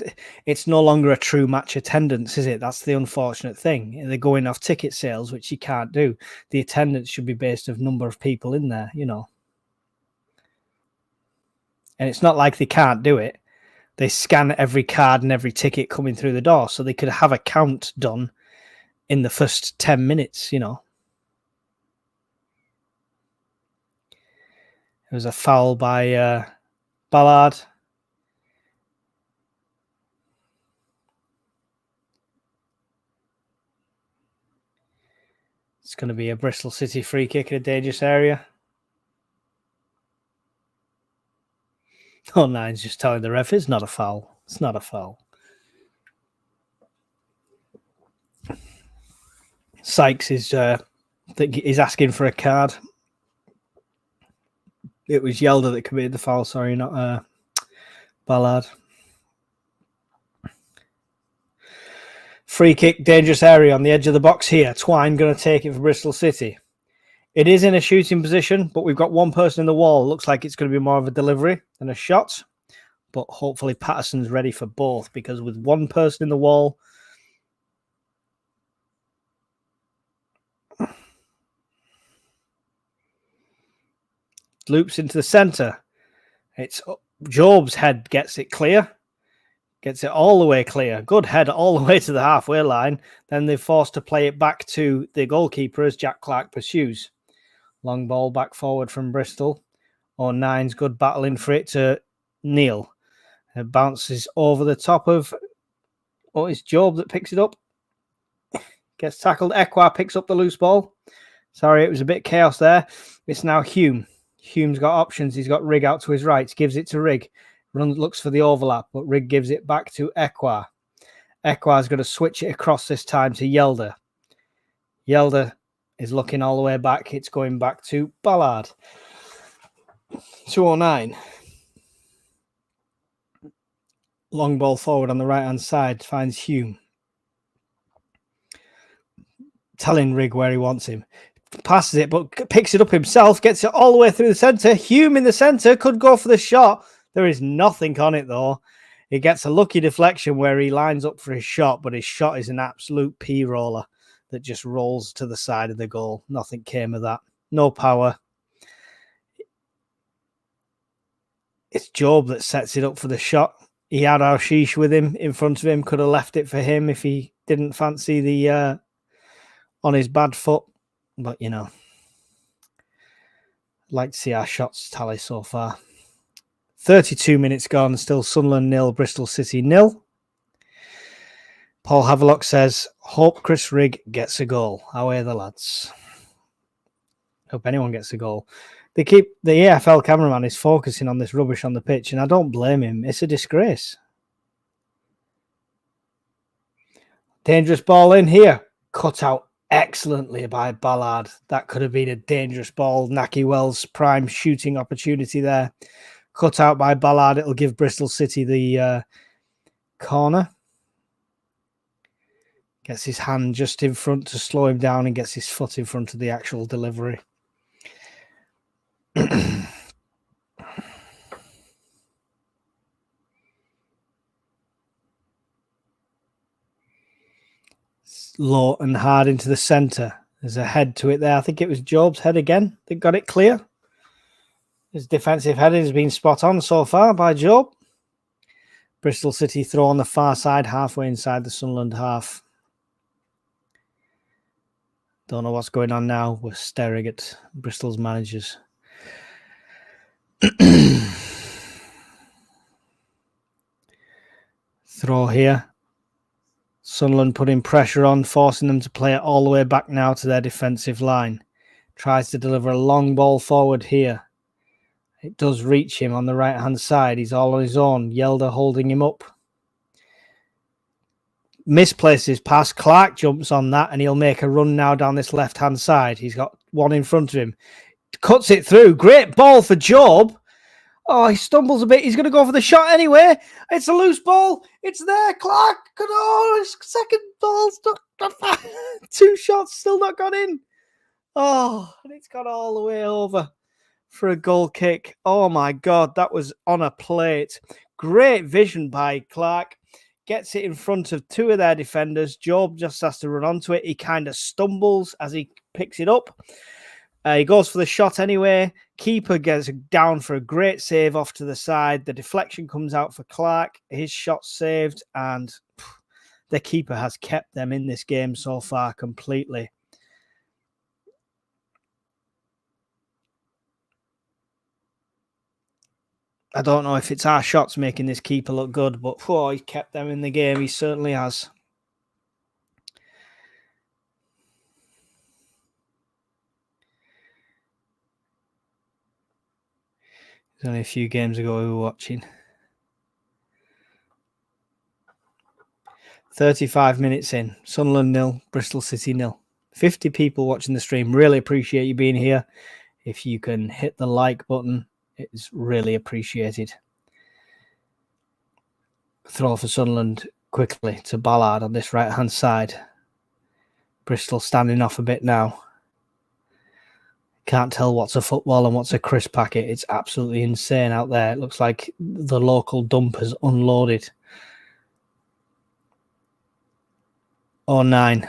It's no longer a true match attendance, is it? That's the unfortunate thing. They're going off ticket sales, which you can't do. The attendance should be based of number of people in there, you know. And it's not like they can't do it. They scan every card and every ticket coming through the door, so they could have a count done in the first 10 minutes, you know. It was a foul by Ballard. It's going to be a Bristol City free kick in a dangerous area. Oh, Nine's just telling the ref it's not a foul. It's not a foul. Sykes is asking for a card. It was Yelder that committed the foul, sorry, not Ballard. Free kick, dangerous area on the edge of the box here. Twine going to take it for Bristol City. It is in a shooting position, but we've got one person in the wall. Looks like it's going to be more of a delivery than a shot. But hopefully Patterson's ready for both, because with one person in the wall, loops into the centre. It's Job's head gets it clear. Gets it all the way clear. Good head all the way to the halfway line. Then they're forced to play it back to the goalkeeper as Jack Clark pursues. Long ball back forward from Bristol. Nine's good battling for it to Neil. It bounces over the top of... Oh, it's Job that picks it up. Gets tackled. Ekwah picks up the loose ball. Sorry, it was a bit chaos there. It's now Hume. Hume's got options. He's got Rigg out to his right. Gives it to Rigg. Looks for the overlap, but Rigg gives it back to Ekwah. Ekwah's going to switch it across this time to Yelder. Yelder is looking all the way back. It's going back to Ballard. 209. Long ball forward on the right-hand side. Finds Hume. Telling Rigg where he wants him. Passes it, but picks it up himself. Gets it all the way through the centre. Hume in the centre. Could go for the shot. There is nothing on it, though. He gets a lucky deflection where he lines up for his shot, but his shot is an absolute P-roller that just rolls to the side of the goal. Nothing came of that. No power. It's Job that sets it up for the shot. He had Arshish with him in front of him. Could have left it for him if he didn't fancy the on his bad foot. But, you know, I'd like to see our shots tally so far. 32 minutes gone, still Sunderland 0, Bristol City 0. Paul Havelock says, hope Chris Rigg gets a goal. How are the lads? Hope anyone gets a goal. The AFL cameraman is focusing on this rubbish on the pitch, and I don't blame him. It's a disgrace. Dangerous ball in here. Cut out excellently by Ballard. That could have been a dangerous ball. Naki Wells' prime shooting opportunity there. Cut out by Ballard. It'll give Bristol City the corner. Gets his hand just in front to slow him down and gets his foot in front of the actual delivery. Low and hard into the centre. There's a head to it there. I think it was Job's head again that got it clear. His defensive heading has been spot on so far by Job. Bristol City throw on the far side, halfway inside the Sunderland half. Don't know what's going on now. We're staring at Bristol's managers. Throw here. Sunderland putting pressure on, forcing them to play it all the way back now to their defensive line. Tries to deliver a long ball forward here. It does reach him on the right-hand side. He's all on his own. Yelder holding him up. Misplaces pass. Clark jumps on that, and he'll make a run now down this left-hand side. He's got one in front of him. Cuts it through. Great ball for Job. Oh, he stumbles a bit. He's going to go for the shot anyway. It's a loose ball. It's there. Clark. His second ball's not... 2 shots still not gone in. Oh, and it's gone all the way over for a goal kick. Oh, my God. That was on a plate. Great vision by Clark. Gets it in front of two of their defenders. Job just has to run onto it. He kind of stumbles as he picks it up. He goes for the shot anyway. Keeper gets down for a great save off to the side. The deflection comes out for Clark. His shot saved, and the keeper has kept them in this game so far completely. I don't know if it's our shots making this keeper look good, but he kept them in the game. He certainly has. It's only a few games ago we were watching. 35 minutes in. Sunderland 0, Bristol City 0. 50 people watching the stream. Really appreciate you being here. If you can hit the like button, it's really appreciated. Throw for Sunderland quickly to Ballard on this right-hand side. Bristol standing off a bit now. Can't tell what's a football and what's a crisp packet. It's absolutely insane out there. It looks like the local dump has unloaded. 09.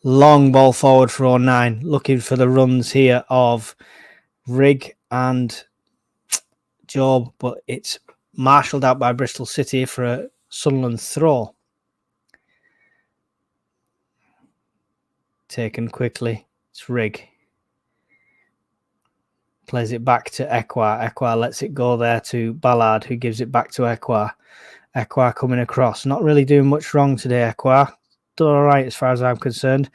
Long ball forward for 09. Looking for the runs here of Rigg and Job, but it's marshalled out by Bristol City for a Sunderland throw. Taken quickly. It's Rigg. Plays it back to Ekwa. Ekwa lets it go there to Ballard, who gives it back to Ekwa. Ekwa coming across. Not really doing much wrong today, Ekwa. Done all right as far as I'm concerned.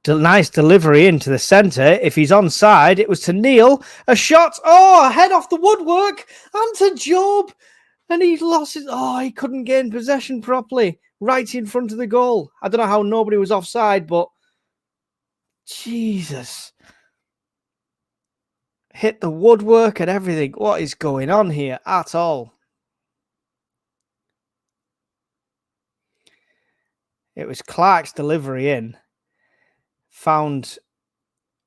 Nice delivery into the centre. If he's onside, it was to Neil. A shot. A head off the woodwork. And to Job. And he lost it. He couldn't gain possession properly. Right in front of the goal. I don't know how nobody was offside, but Jesus. Hit the woodwork and everything. What is going on here at all? It was Clark's delivery in. Found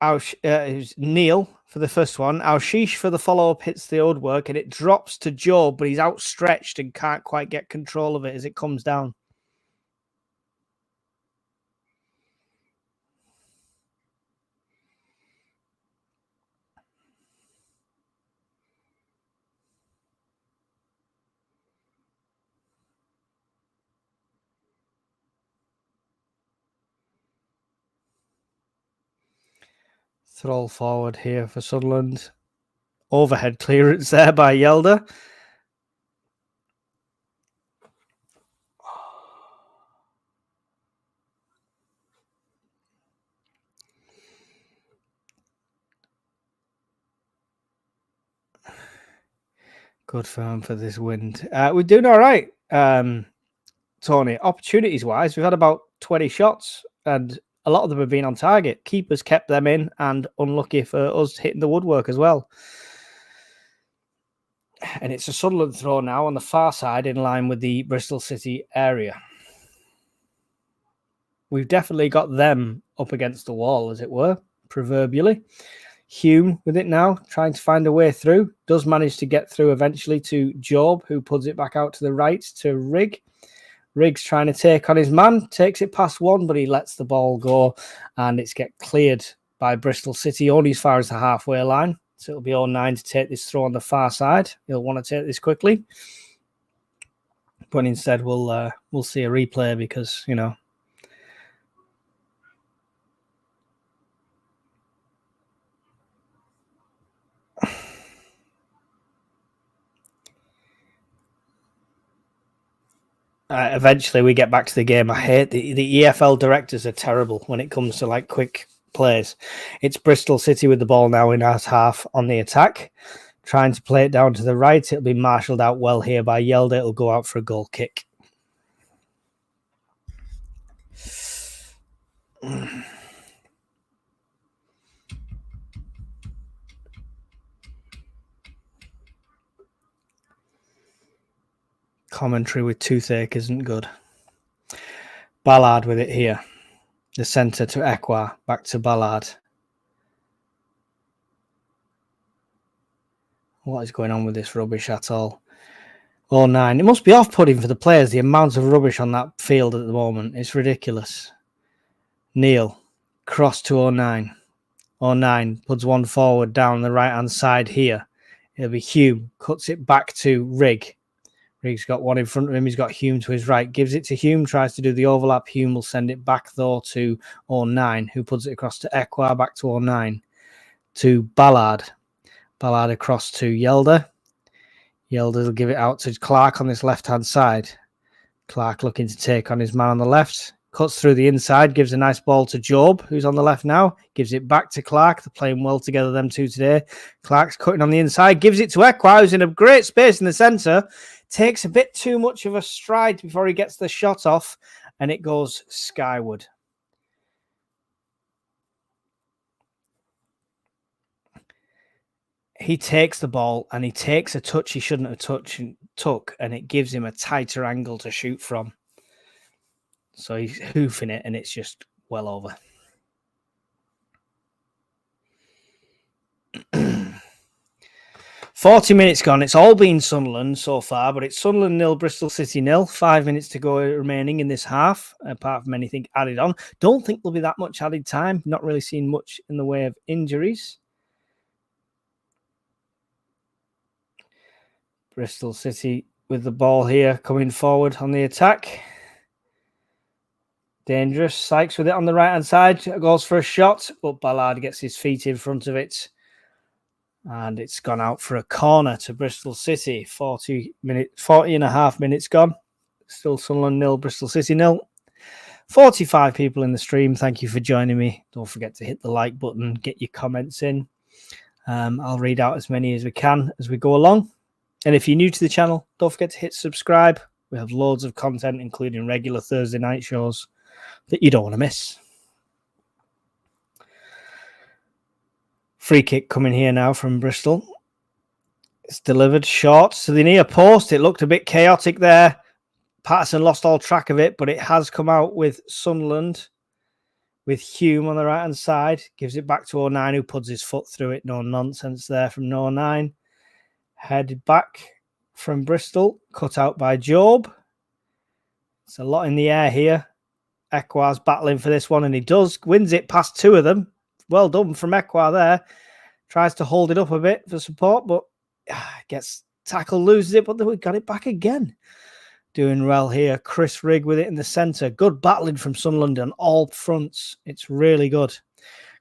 it was Neil for the first one. Alshish for the follow-up hits the woodwork and it drops to Job, but he's outstretched and can't quite get control of it as it comes down. Throw forward here for Sunderland. Overhead clearance there by Yelder. Good for him for this wind. We're doing all right, Tony. Opportunities-wise, we've had about 20 shots and a lot of them have been on target. Keepers kept them in and unlucky for us hitting the woodwork as well. And it's a Sunderland throw now on the far side in line with the Bristol City area. We've definitely got them up against the wall, as it were, proverbially. Hume with it now, trying to find a way through. Does manage to get through eventually to Job, who puts it back out to the right to Rigg. Rigg's trying to take on his man, takes it past one, but he lets the ball go, and it's get cleared by Bristol City only as far as the halfway line. So it'll be 09 to take this throw on the far side. He'll want to take this quickly, but instead we'll see a replay because, you know, eventually we get back to the game. I hate the EFL directors are terrible when it comes to like quick plays. It's Bristol City with the ball now in our half on the attack, trying to play it down to the right. It'll be marshalled out well here by Yelder. It'll go out for a goal kick. Commentary with toothache isn't good. Ballard with it here. The centre to Ekwa. Back to Ballard. What is going on with this rubbish at all? 09. It must be off-putting for the players, the amount of rubbish on that field at the moment. It's ridiculous. Neil, cross to 09. 09 puts one forward down the right-hand side here. It'll be Hume, cuts it back to Rigg. Rigg's got one in front of him. He's got Hume to his right. Gives it to Hume, tries to do the overlap. Hume will send it back, though, to 09, who puts it across to Ekwar, back to 09, to Ballard. Ballard across to Yelder. Yelder will give it out to Clark on this left-hand side. Clark looking to take on his man on the left. Cuts through the inside, gives a nice ball to Job, who's on the left now. Gives it back to Clark. They're playing well together, them two today. Clark's cutting on the inside, gives it to Ekwar, who's in a great space in the centre. Takes a bit too much of a stride before he gets the shot off, and it goes skyward. He takes the ball, and he takes a touch he shouldn't have took, and it gives him a tighter angle to shoot from. So he's hoofing it, and it's just well over. $40 minutes gone. It's all been Sunderland so far, but it's Sunderland 0, Bristol City 0. 5 minutes to go remaining in this half, apart from anything added on. Don't think there'll be that much added time. Not really seen much in the way of injuries. Bristol City with the ball here, coming forward on the attack. Dangerous. Sykes with it on the right-hand side. Goes for a shot, but Ballard gets his feet in front of it. And it's gone out for a corner to Bristol City. 40 and a half minutes gone. Still Sunderland 0, Bristol City 0. 45 people in the stream. Thank you for joining me. Don't forget to hit the like button. Get your comments in. I'll read out as many as we can as we go along. And if you're new to the channel, don't forget to hit subscribe. We have loads of content, including regular Thursday night shows that you don't want to miss. Free kick coming here now from Bristol. It's delivered short to the near post. It looked a bit chaotic there. Patterson lost all track of it, but it has come out with Sunderland, with Hume on the right-hand side. Gives it back to 09, who puts his foot through it. No nonsense there from 09. Headed back from Bristol. Cut out by Job. It's a lot in the air here. Ekwar's battling for this one, and he does. Wins it past two of them. Well done from Ekwar there. Tries to hold it up a bit for support, but gets tackled, loses it, but then we got it back again. Doing well here. Chris Rigg with it in the centre. Good battling from Sunderland on all fronts. It's really good.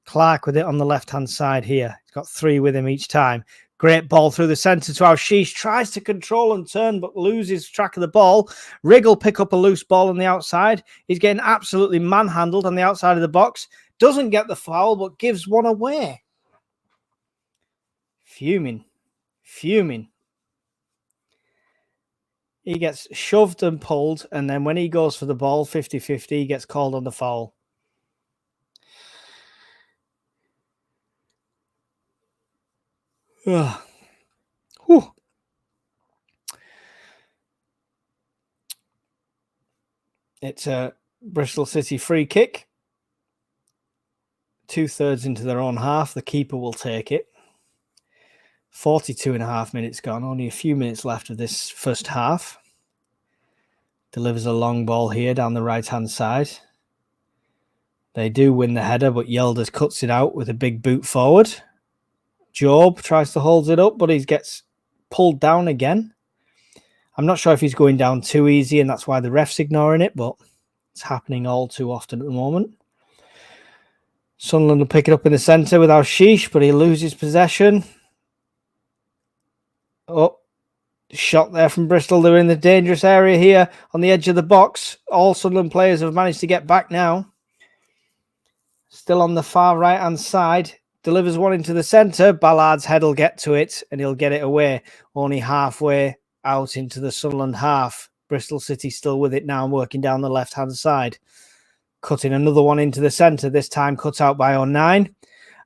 Clark with it on the left-hand side here. He's got three with him each time. Great ball through the centre to Alshish. Tries to control and turn, but loses track of the ball. Rigg will pick up a loose ball on the outside. He's getting absolutely manhandled on the outside of the box. Doesn't get the foul, but gives one away. Fuming. Fuming. He gets shoved and pulled, and then when he goes for the ball, 50-50, he gets called on the foul. Whew. It's a Bristol City free kick. 2/3 into their own half. The keeper will take it. 42 and a half minutes gone. Only a few minutes left of this first half. Delivers a long ball here down the right-hand side. They do win the header, but Yelders cuts it out with a big boot forward. Job tries to hold it up, but he gets pulled down again. I'm not sure if he's going down too easy, and that's why the ref's ignoring it, but it's happening all too often at the moment. Sunderland will pick it up in the centre with Alshish, but he loses possession. Oh, shot there from Bristol. They're in the dangerous area here on the edge of the box. All Sunderland players have managed to get back now. Still on the far right-hand side. Delivers one into the centre. Ballard's head will get to it, and he'll get it away. Only halfway out into the Sunderland half. Bristol City still with it now, working down the left-hand side. Cutting another one into the centre, this time cut out by 09.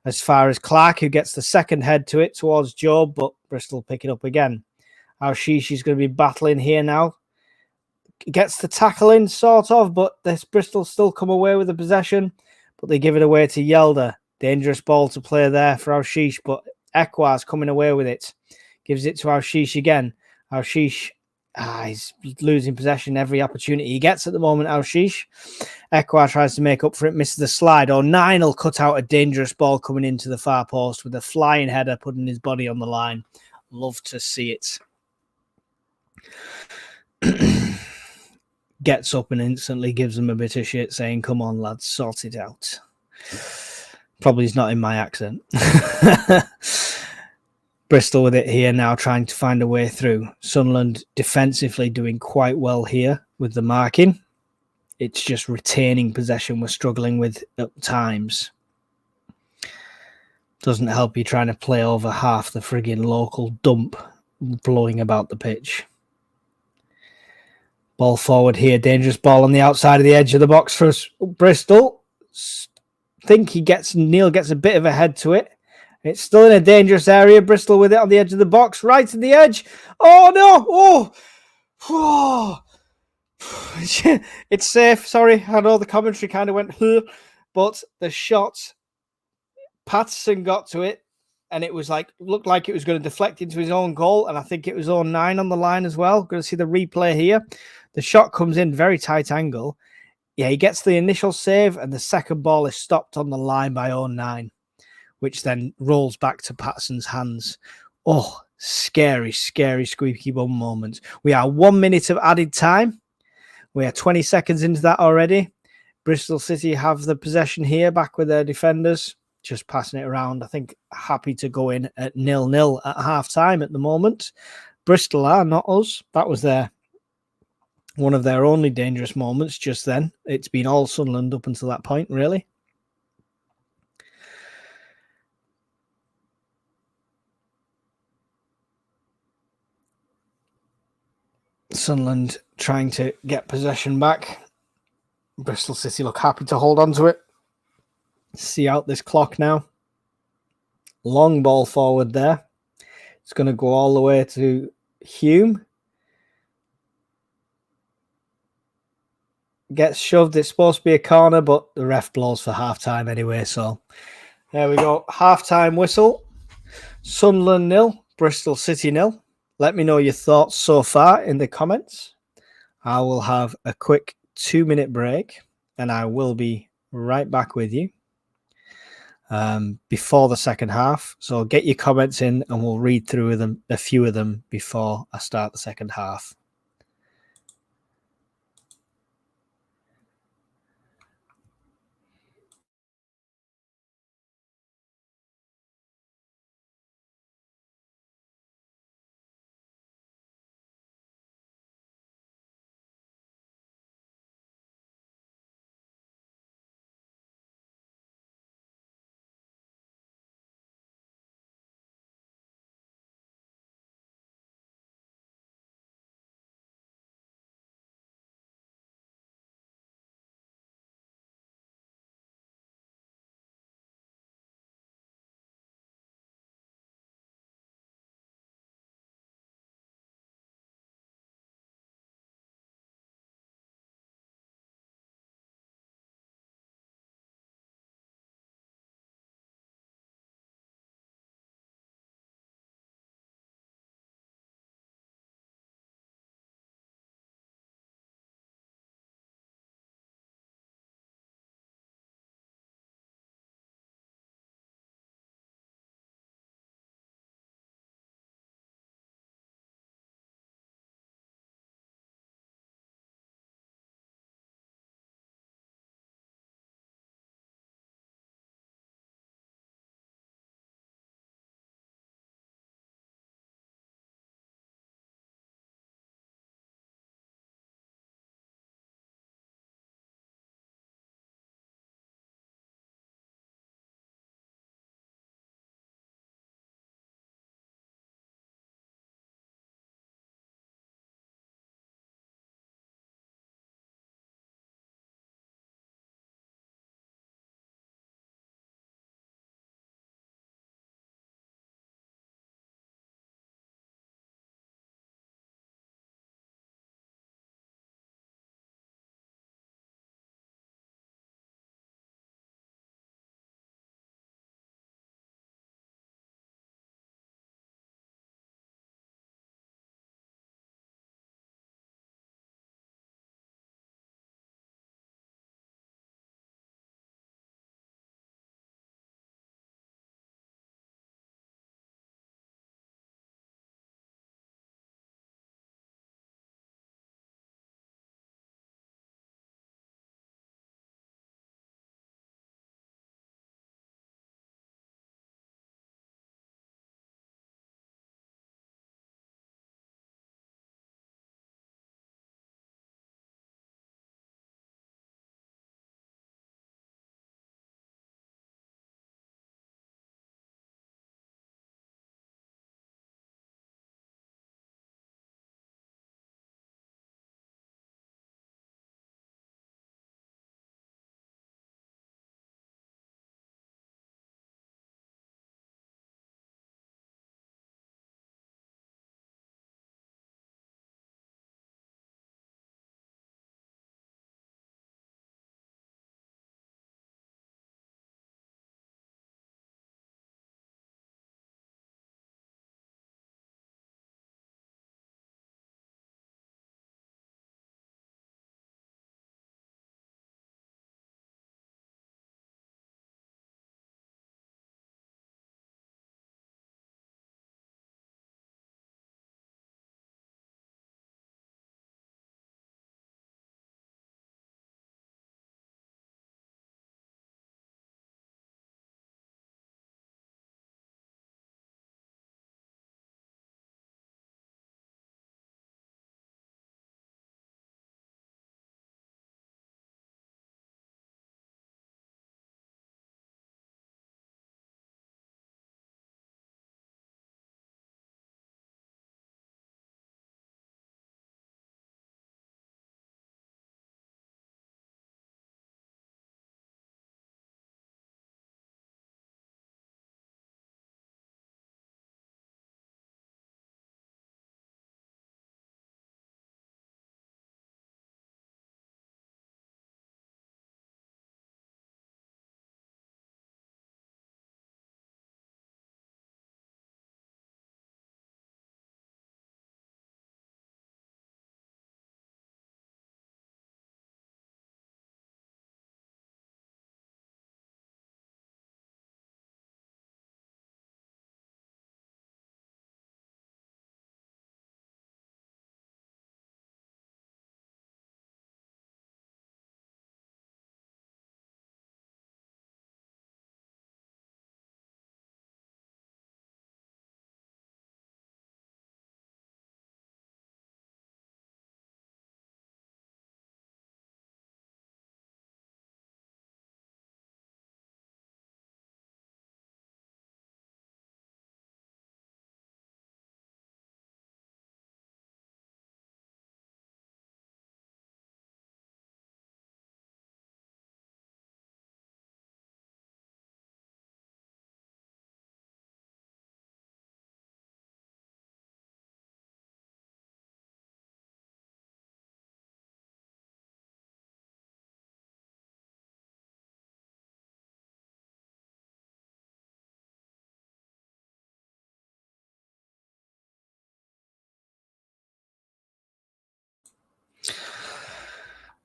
As far as Clark, who gets the second head to it towards Job, but Bristol pick it up again. Alshish is going to be battling here now. Gets the tackle in, sort of, but this Bristol still come away with the possession, but they give it away to Yelder. Dangerous ball to play there for Alshish, but Ekwar's coming away with it. Gives it to Alshish again. Alshish He's losing possession every opportunity he gets at the moment, Aushish. Ekwar tries to make up for it, misses the slide. 09 will cut out a dangerous ball coming into the far post with a flying header, putting his body on the line. Love to see it. Gets up and instantly gives them a bit of shit, saying, come on, lads, sort it out. Probably is not in my accent. Bristol with it here now, trying to find a way through. Sunderland defensively doing quite well here with the marking. It's just retaining possession we're struggling with at times. Doesn't help you trying to play over half the frigging local dump blowing about the pitch. Ball forward here. Dangerous ball on the outside of the edge of the box for Bristol. Think Neil gets a bit of a head to it. It's still in a dangerous area. Bristol with it on the edge of the box. Right to the edge. Oh, no. Oh. It's safe. Sorry. I know the commentary kind of went, huh, but the shot, Patterson got to it, and it was looked like it was going to deflect into his own goal. And I think it was 09 on the line as well. Going to see the replay here. The shot comes in very tight angle. Yeah, he gets the initial save, and the second ball is stopped on the line by 09. Which then rolls back to Patterson's hands. Oh, scary, scary squeaky bum moment. We are 1 minute of added time. We are 20 seconds into that already. Bristol City have the possession here, back with their defenders. Just passing it around. I think happy to go in at 0-0 at half-time at the moment. Bristol are, not us. That was one of their only dangerous moments just then. It's been all Sunderland up until that point, really. Sunderland trying to get possession back. Bristol City look happy to hold on to it. See out this clock now. Long ball forward there. It's going to go all the way to Hume. Gets shoved. It's supposed to be a corner, but the ref blows for half-time anyway. So there we go. Half-time whistle. Sunderland 0, Bristol City 0. Let me know your thoughts so far in the comments. I will have a quick 2-minute break, and I will be right back with you before the second half. So get your comments in, and we'll read through them, a few of them, before I start the second half.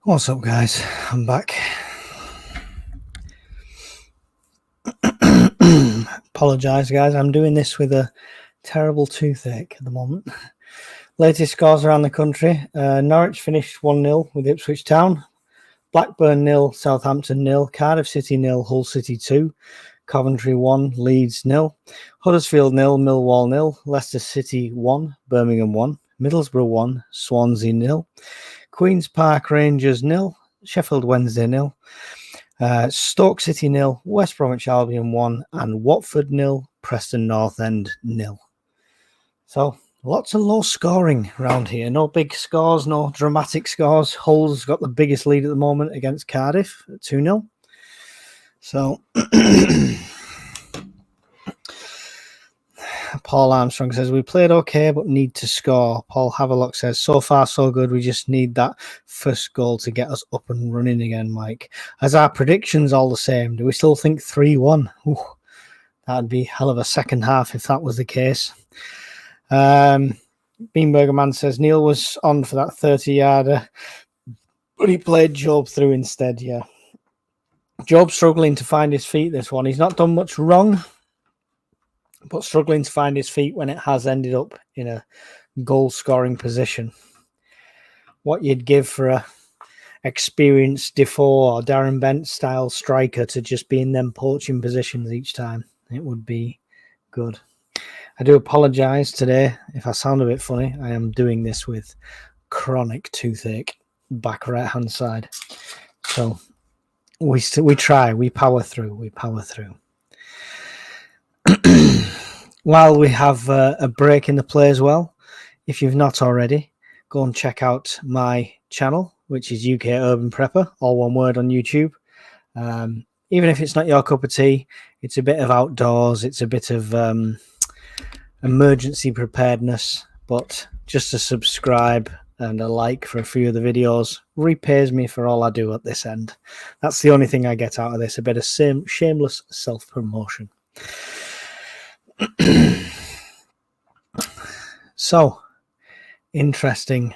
What's up, guys? I'm back. Apologise, guys. I'm doing this with a terrible toothache at the moment. Latest scores around the country. Norwich finished 1-0 with Ipswich Town. Blackburn 0, Southampton 0, Cardiff City 0, Hull City 2, Coventry 1, Leeds 0, Huddersfield 0, Millwall 0, Leicester City 1, Birmingham 1, Middlesbrough 1, Swansea 0, Queen's Park Rangers 0, Sheffield Wednesday 0, Stoke City 0, West Bromwich Albion 1, and Watford 0, Preston North End 0. So lots of low scoring around here. No big scores, no dramatic scores. Hull's got the biggest lead at the moment against Cardiff at 2-0. So Paul Armstrong says, we played okay, but need to score. Paul Havelock says, so far so good. We just need that first goal to get us up and running again, Mike. As our predictions all the same, do we still think 3-1? That'd be hell of a second half if that was the case. Beanburger Man says, Neil was on for that 30-yarder, but he played Job through instead, yeah. Job's struggling to find his feet this one. He's not done much wrong, but struggling to find his feet when it has ended up in a goal-scoring position. What you'd give for a experienced Defoe or Darren Bent-style striker to just be in them poaching positions each time. It would be good. I do apologise today if I sound a bit funny. I am doing this with chronic toothache, back right-hand side. So we try, we power through. While we have a break in the play as well, if you've not already, go and check out my channel, which is UK Urban Prepper, all one word on YouTube. Even if it's not your cup of tea, it's a bit of outdoors, it's a bit of emergency preparedness, but just a subscribe and a like for a few of the videos repays me for all I do at this end. That's the only thing I get out of this, a bit of shameless self-promotion. So, interesting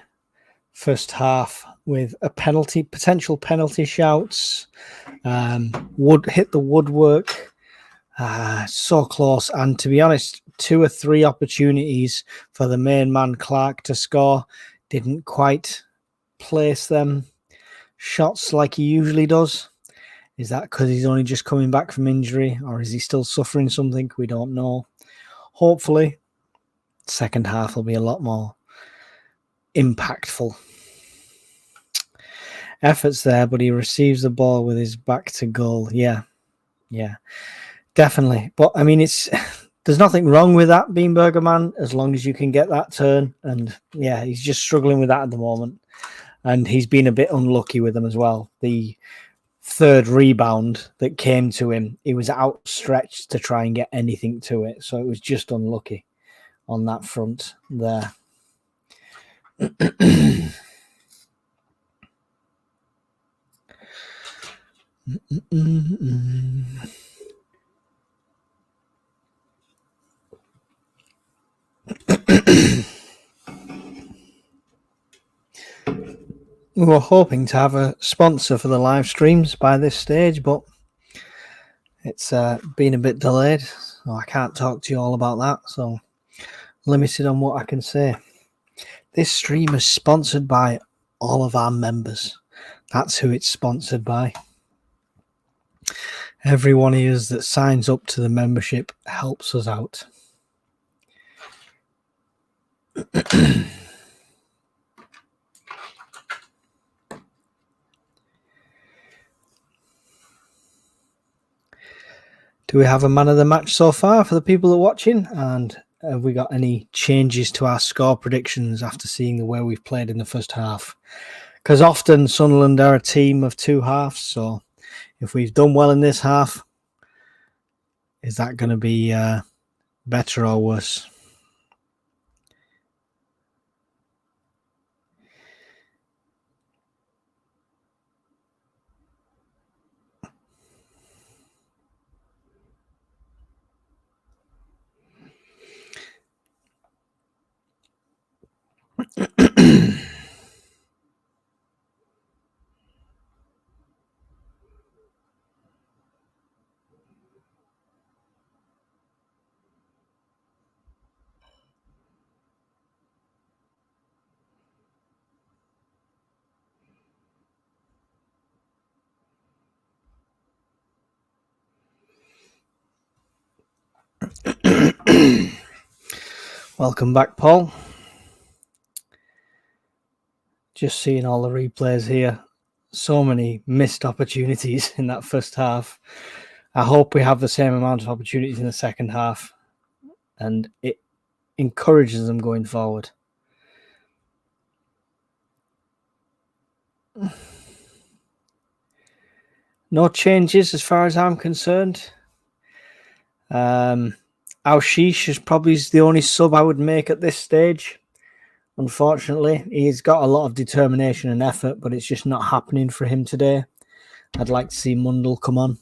first half with a potential penalty shouts, would hit the woodwork, so close, and to be honest, 2 or 3 opportunities for the main man Clark to score, didn't quite place them shots like he usually does. Is that because he's only just coming back from injury, or is he still suffering something? We don't know. Hopefully second half will be a lot more impactful. Efforts there, but he receives the ball with his back to goal. Yeah, definitely. But I mean, there's nothing wrong with that, Beanburger Man, as long as you can get that turn. And yeah, he's just struggling with that at the moment. And he's been a bit unlucky with them as well. The third rebound that came to him, he was outstretched to try and get anything to it. So it was just unlucky on that front there. We were hoping to have a sponsor for the live streams by this stage, but it's been a bit delayed, so I can't talk to you all about that, so limited on what I can say. This stream is sponsored by all of our members. That's who it's sponsored by. Every one of you that signs up to the membership helps us out. Do we have a man of the match so far for the people that are watching? And have we got any changes to our score predictions after seeing the way we've played in the first half? Because often Sunderland are a team of 2 halves. So if we've done well in this half, is that going to be better or worse? Welcome back, Paul. Just seeing all the replays here. So many missed opportunities in that first half. I hope we have the same amount of opportunities in the second half, and it encourages them going forward. No changes as far as I'm concerned. Al-Sheesh is probably the only sub I would make at this stage. Unfortunately, he's got a lot of determination and effort, but it's just not happening for him today. I'd like to see Mundell come on.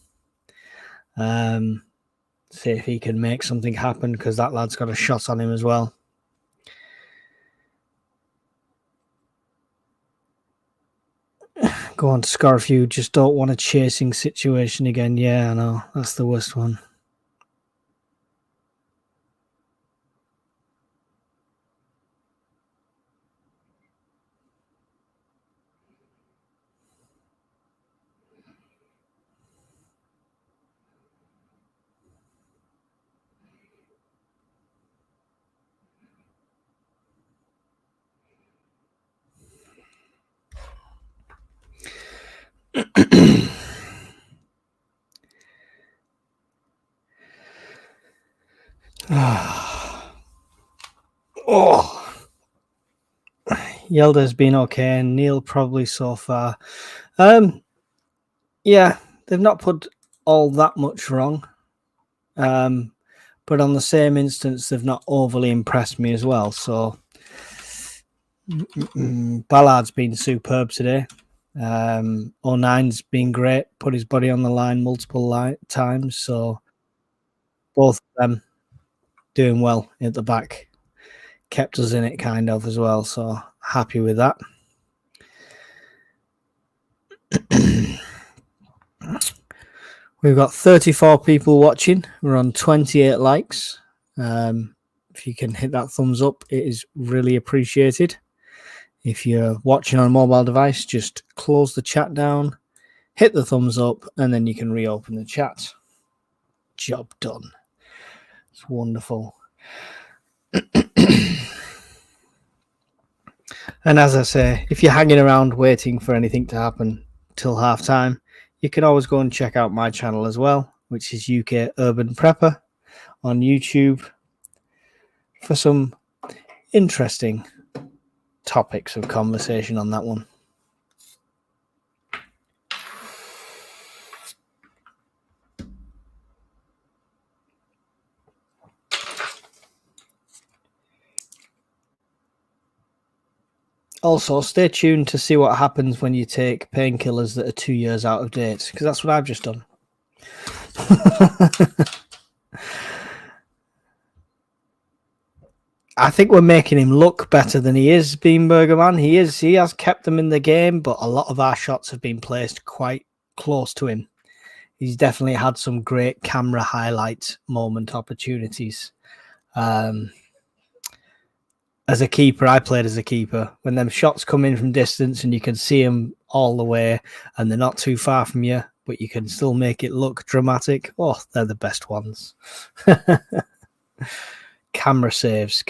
See if he can make something happen, because that lad's got a shot on him as well. Go on to score a few. Just don't want a chasing situation again. Yeah, I know. That's the worst one. Oh, Yelda's been okay, and Neil probably so far. Yeah, they've not put all that much wrong. But on the same instance, they've not overly impressed me as well. So Ballard's been superb today. 09's been great, put his body on the line multiple times. So both of them doing well at the back. Kept us in it kind of as well. So happy with that. We've got 34 people watching. We're on 28 likes. If you can hit that thumbs up, it is really appreciated. If you're watching on a mobile device, just close the chat down, hit the thumbs up, and then you can reopen the chat. Job done. It's wonderful. And as I say, if you're hanging around waiting for anything to happen till half time, you can always go and check out my channel as well, which is UK Urban Prepper on YouTube, for some interesting topics of conversation on that one. Also, stay tuned to see what happens when you take painkillers that are 2 years out of date, because that's what I've just done. I think we're making him look better than he is, Beanburger Man. He has kept them in the game, but a lot of our shots have been placed quite close to him. He's definitely had some great camera highlight moment opportunities. As a keeper, I played as a keeper. When them shots come in from distance and you can see them all the way and they're not too far from you, but you can still make it look dramatic. Oh, they're the best ones. Camera saves.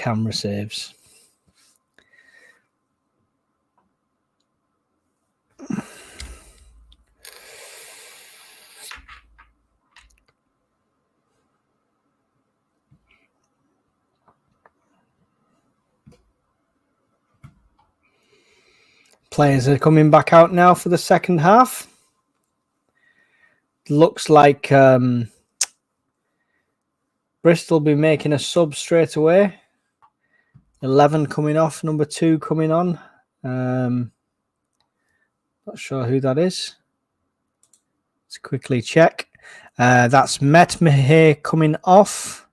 Players are coming back out now for the second half. Looks like Bristol will be making a sub straight away. 11 coming off, number 2 coming on. Not sure who that is. Let's quickly check. That's Metmehe coming off.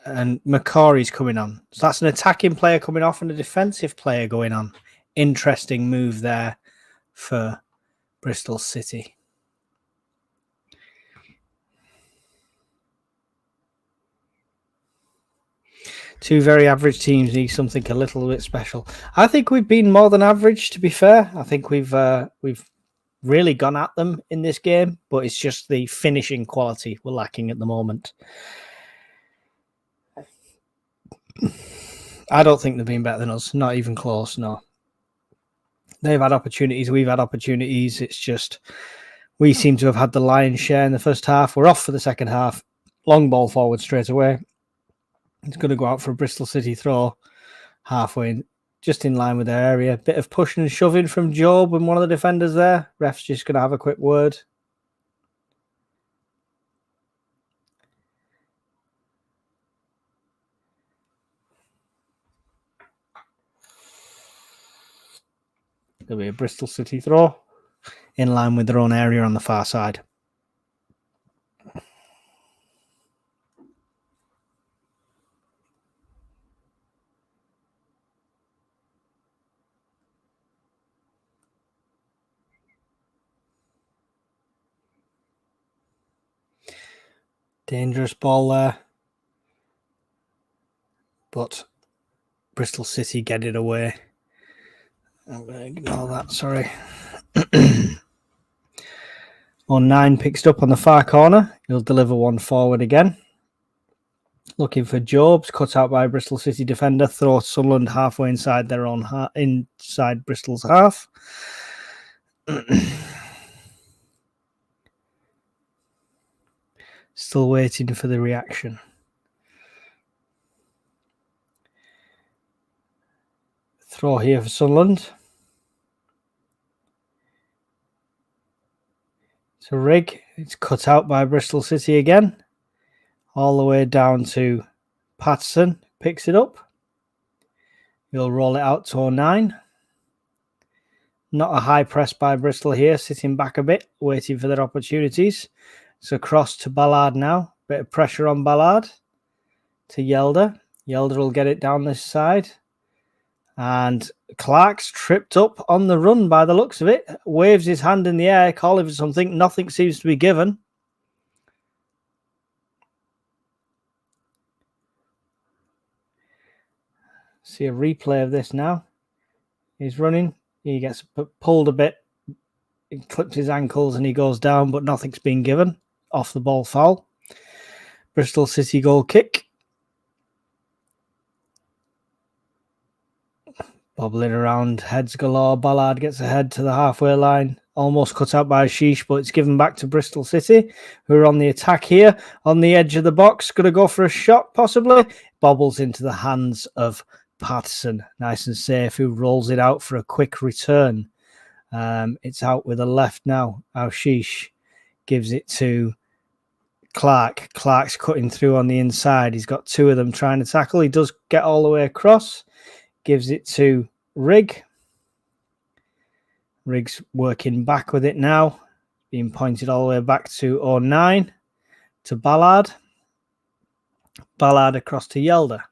And Macari's coming on. So that's an attacking player coming off and a defensive player going on. Interesting move there for Bristol City. Two very average teams need something a little bit special. I think we've been more than average, to be fair. I think we've really gone at them in this game, but it's just the finishing quality we're lacking at the moment. I don't think they've been better than us, not even close, no. They've had opportunities, we've had opportunities. It's just we seem to have had the lion's share in the first half. We're off for the second half. Long ball forward straight away. It's going to go out for a Bristol City throw halfway, just in line with their area. Bit of pushing and shoving from Job and one of the defenders there. Ref's just going to have a quick word. There'll be a Bristol City throw in line with their own area on the far side. Dangerous ball there. But Bristol City get it away. I'm going to ignore that, sorry. 09 picks it up on the far corner. He'll deliver one forward again. Looking for Jobs, cut out by a Bristol City defender. Throw Sunderland halfway inside their own inside Bristol's half. Still waiting for the reaction. Throw here for Sunderland. It's a rig. It's cut out by Bristol City again. All the way down to Patterson. Picks it up. He'll roll it out to 09. Not a high press by Bristol here. Sitting back a bit. Waiting for their opportunities. It's across to Ballard now. Bit of pressure on Ballard. To Yelder. Yelder will get it down this side. And Clark's tripped up on the run by the looks of it. Waves his hand in the air, calling for something. Nothing seems to be given. See a replay of this now. He's running. He gets pulled a bit. He clips his ankles and he goes down, but nothing's been given. Off the ball foul. Bristol City goal kick. Bobbling around, heads galore. Ballard gets ahead to the halfway line. Almost cut out by Sheesh, but it's given back to Bristol City, who are on the attack here. On the edge of the box. Going to go for a shot, possibly. Bobbles into the hands of Patterson. Nice and safe, who rolls it out for a quick return. It's out with a left now. Sheesh gives it to Clark. Clark's cutting through on the inside. He's got two of them trying to tackle. He does get all the way across. Gives it to Rig. Rig's working back with it now. Being pointed all the way back to 09. To Ballard. Ballard across to Yelder.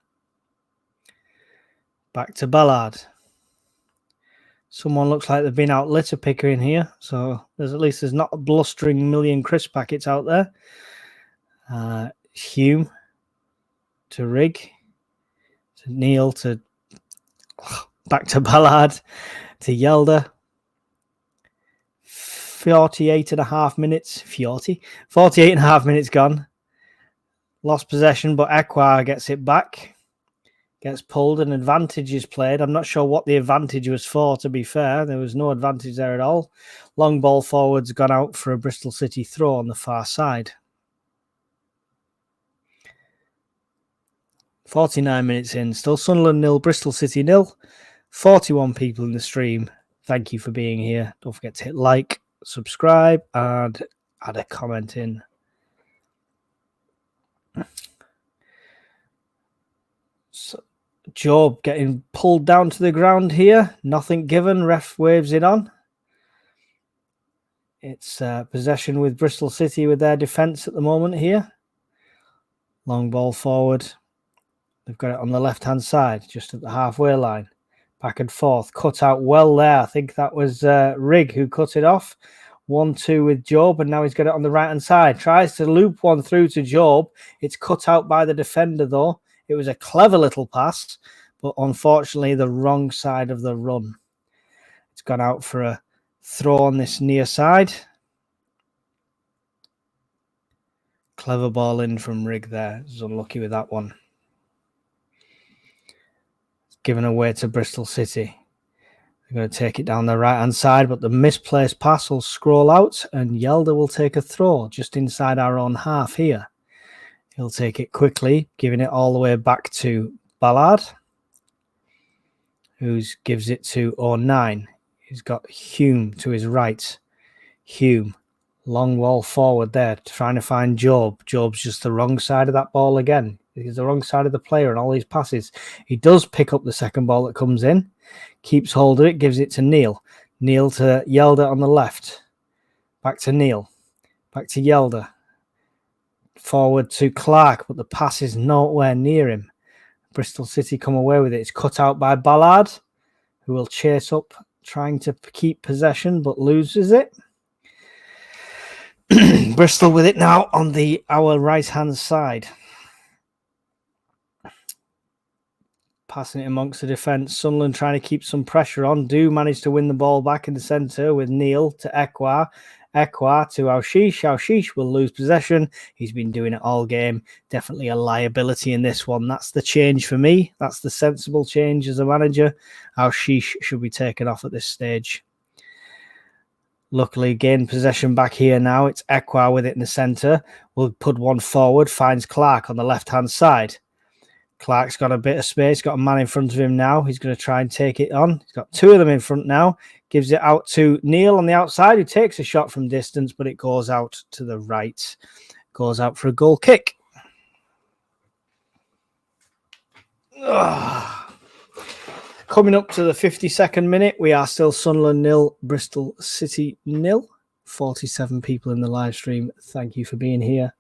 Back to Ballard. Someone looks like they've been out litter picker in here. So there's at least there's not a blustering million crisp packets out there. Hume. To Rig. To Neil. To back to Ballard, to Yelder. 48.5 minutes. 48.5 minutes gone. Lost possession, but Ekwar gets it back. Gets pulled. An advantage is played. I'm not sure what the advantage was for, to be fair. There was no advantage there at all. Long ball forward's gone out for a Bristol City throw on the far side. 49 minutes in. Still Sunderland 0, Bristol City 0. 41 people in the stream. Thank you for being here. Don't forget to hit like, subscribe, and add a comment in. So, Job getting pulled down to the ground here. Nothing given. Ref waves it on. It's possession with Bristol City with their defence at the moment here. Long ball forward. They've got it on the left-hand side, just at the halfway line. Back and forth. Cut out well there. I think that was Rig who cut it off. 1-2 with Job, and now he's got it on the right-hand side. Tries to loop one through to Job. It's cut out by the defender, though. It was a clever little pass, but unfortunately the wrong side of the run. It's gone out for a Throw on this near side. Clever ball in from Rig there. He's unlucky with that one. Given away to Bristol City. They're going to take it down the right-hand side, but the misplaced pass will scroll out, and Yelda will take a throw just inside our own half here. He'll take it quickly, giving it all the way back to Ballard, who gives it to 09. He's got Hume to his right. Hume, long wall forward there, trying to find Job. Job's just the wrong side of that ball again. He's the wrong side of the player in all these passes. He does pick up the second ball that comes in. Keeps hold of it, gives it to Neil. Neil to Yelda on the left. Back to Neil. Back to Yelda. Forward to Clark, but the pass is nowhere near him. Bristol City come away with it. It's cut out by Ballard, who will chase up, trying to keep possession, but loses it. Bristol with it now on our right-hand side. Passing it amongst the defence. Sunderland trying to keep some pressure on. Do manage to win the ball back in the centre with Neil to Ekwar. Ekwar to Alshish. Alshish will lose possession. He's been doing it all game. Definitely a liability in this one. That's the change for me. That's the sensible change as a manager. Alshish should be taken off at this stage. Luckily, gain possession back here now. It's Ekwar with it in the centre. We'll put one forward. Finds Clark on the left-hand side. Clark's got a bit of space, got a man in front of him now. He's going to try and take it on. He's got two of them in front now. Gives it out to Neil on the outside, who takes a shot from distance, but it goes out to the right. Goes out for a goal kick. Coming up to the 52nd minute, we are still Sunderland 0, Bristol City 0. 47 people in the live stream. Thank you for being here.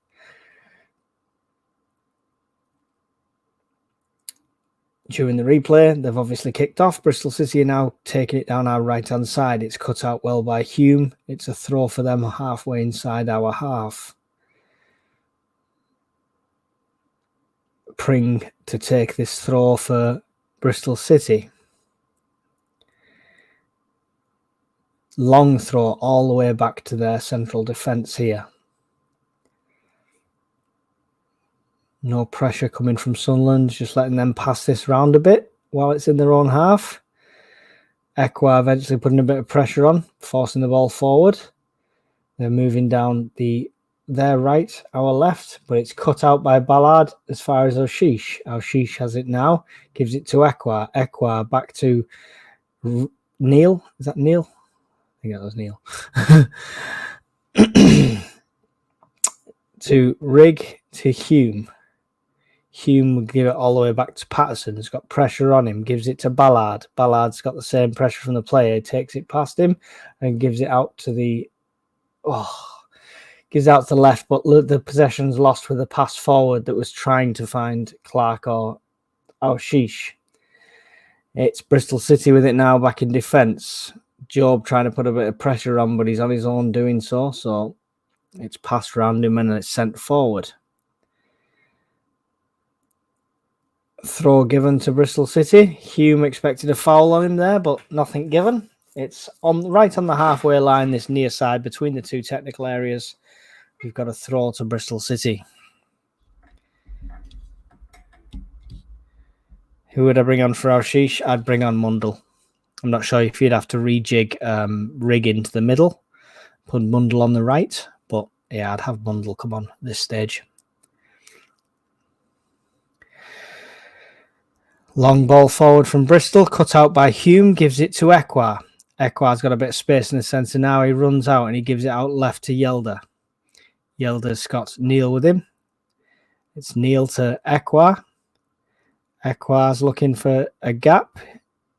During the replay, they've obviously kicked off. Bristol City are now taking it down our right-hand side. It's cut out well by Hume. It's a throw for them halfway inside our half. Pring to take this throw for Bristol City. Long throw all the way back to their central defence here. No pressure coming from Sunderland, just letting them pass this round a bit while it's in their own half. Ekwar eventually putting a bit of pressure on, forcing the ball forward. They're moving down their right, our left, but it's cut out by Ballard as far as Alshish. Alshish has it now, gives it to Ekwar. Ekwar back to Neil. Is that Neil? I think that was Neil. To Rig, to Hume. Hume will give it all the way back to Patterson. He's got pressure on him. Gives it to Ballard. Ballard's got the same pressure from the player. He takes it past him and gives it out to the... gives out to the left, but the possession's lost with a pass forward that was trying to find Clark or Alshish. It's Bristol City with it now back in defence. Job trying to put a bit of pressure on, but he's on his own doing so. So it's passed round him and it's sent forward. Throw given to Bristol City. Hume expected a foul on him there, but nothing given. It's right on the halfway line, this near side between the two technical areas. We've got a throw to Bristol City. Who would I bring on for Alshish? I'd bring on Mundle. I'm not sure if you'd have to rejig Rig into the middle, put Mundle on the right, but yeah, I'd have Mundle come on this stage. Long ball forward from Bristol, cut out by Hume, gives it to Ekwar. Ekwar's got a bit of space in the centre now. He runs out and he gives it out left to Yelda. Yelda's got Neil with him. It's Neil to Ekwar. Ekwar's looking for a gap.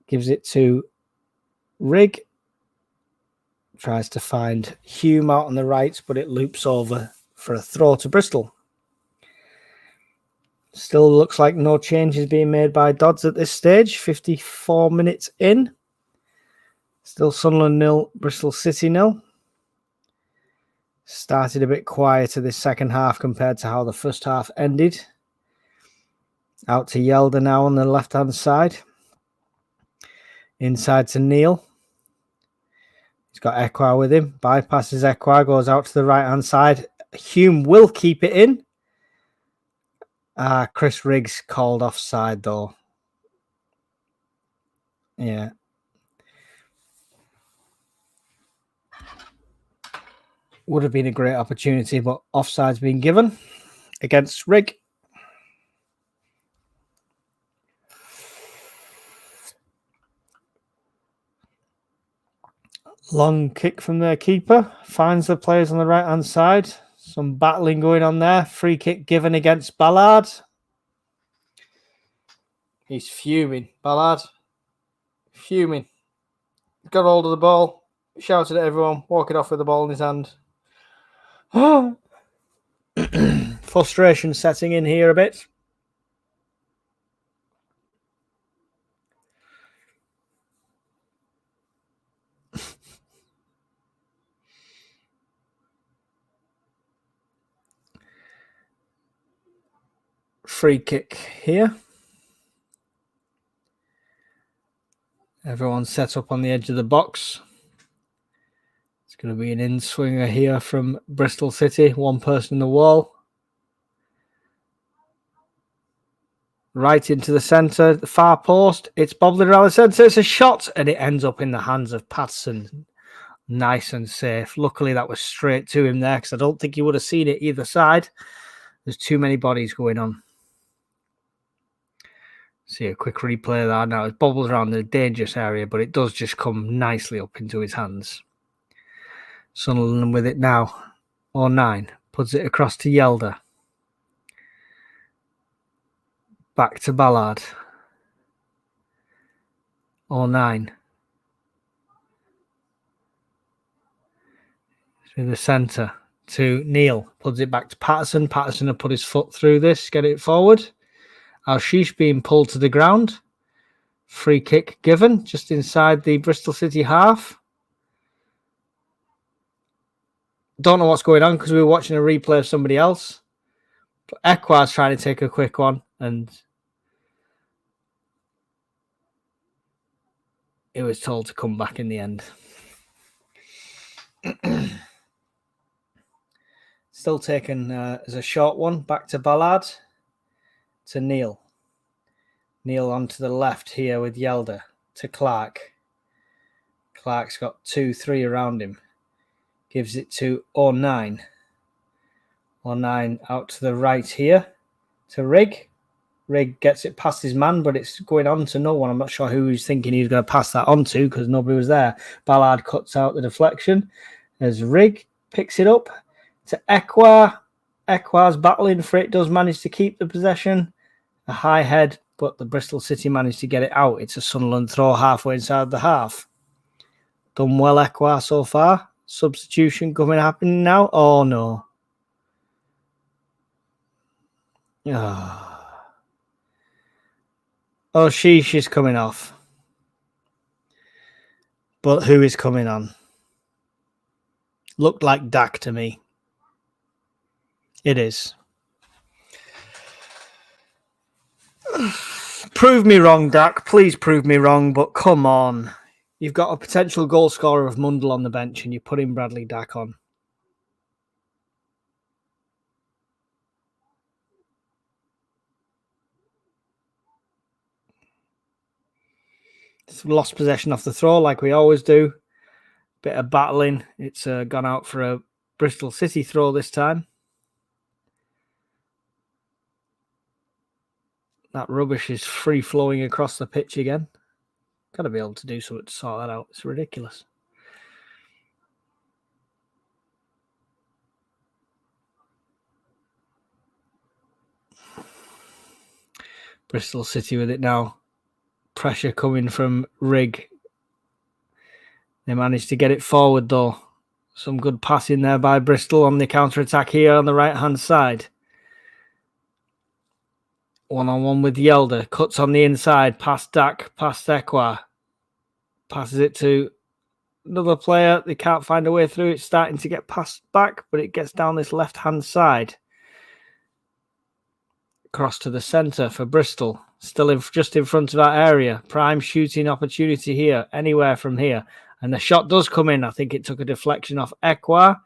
Gives it to Rig. Tries to find Hume out on the right, but it loops over for a throw to Bristol. Still looks like no change is being made by Dodds at this stage. 54 minutes in. Still Sunderland 0, Bristol City 0. Started a bit quieter this second half compared to how the first half ended. Out to Yelda now on the left-hand side. Inside to Neil. He's got Ekwar with him. Bypasses Ekwar, goes out to the right-hand side. Hume will keep it in. Chris Riggs called offside, though. Yeah. Would have been a great opportunity, but offside's been given against Rigg. Long kick from their keeper. Finds the players on the right-hand side. Some battling going on there. Free kick given against Ballard. He's fuming. Ballard. Fuming. Got hold of the ball. Shouted at everyone. Walking off with the ball in his hand. Frustration setting in here a bit. Free kick here. Everyone's set up on the edge of the box. It's going to be an in-swinger here from Bristol City. One person in the wall. Right into the centre, the far post. It's bobbling around the centre. It's a shot, and it ends up in the hands of Patterson. Nice and safe. Luckily, that was straight to him there, because I don't think he would have seen it either side. There's too many bodies going on. See a quick replay there now. It bobbles around the dangerous area, but it does just come nicely up into his hands. Sunderland with it now. 09 puts it across to Yelder. Back to Ballard. 09. Through the centre to Neil. Puts it back to Patterson. Patterson will put his foot through this, get it forward. Al-Shish being pulled to the ground. Free kick given just inside the Bristol City half. Don't know what's going on because we were watching a replay of somebody else. But Ekwar's trying to take a quick one, and he was told to come back in the end. Still taken as a short one. Back to Ballard. To Neil. Neil on to the left here with Yelder. To Clark. Clark's got 2-3 around him. Gives it to 09. 09 out to the right here. To Rigg. Rigg gets it past his man, but it's going on to no one. I'm not sure who he's thinking he was going to pass that on to because nobody was there. Ballard cuts out the deflection as Rigg picks it up to Ekwar. Ekwar's battling for it, does manage to keep the possession. A high head, but the Bristol City managed to get it out. It's a Sunderland throw halfway inside the half. Done well, Ekwar, so far. Substitution happening now. Oh, no. Oh, she's coming off. But who is coming on? Looked like Dak to me. It is. Prove me wrong, Dak. Please prove me wrong, but come on. You've got a potential goal scorer of Mundell on the bench and you're putting Bradley Dak on. It's lost possession off the throw like we always do. Bit of battling. It's gone out for a Bristol City throw this time. That rubbish is free-flowing across the pitch again. Got to be able to do something to sort that out. It's ridiculous. Bristol City with it now. Pressure coming from Rigg. They managed to get it forward, though. Some good passing there by Bristol on the counter-attack here on the right-hand side. One-on-one with Yelder. Cuts on the inside. Past Dak. Past Ekwar. Passes it to another player. They can't find a way through. It's starting to get passed back, but it gets down this left-hand side. Cross to the centre for Bristol. Still just in front of that area. Prime shooting opportunity here. Anywhere from here. And the shot does come in. I think it took a deflection off Ekwa.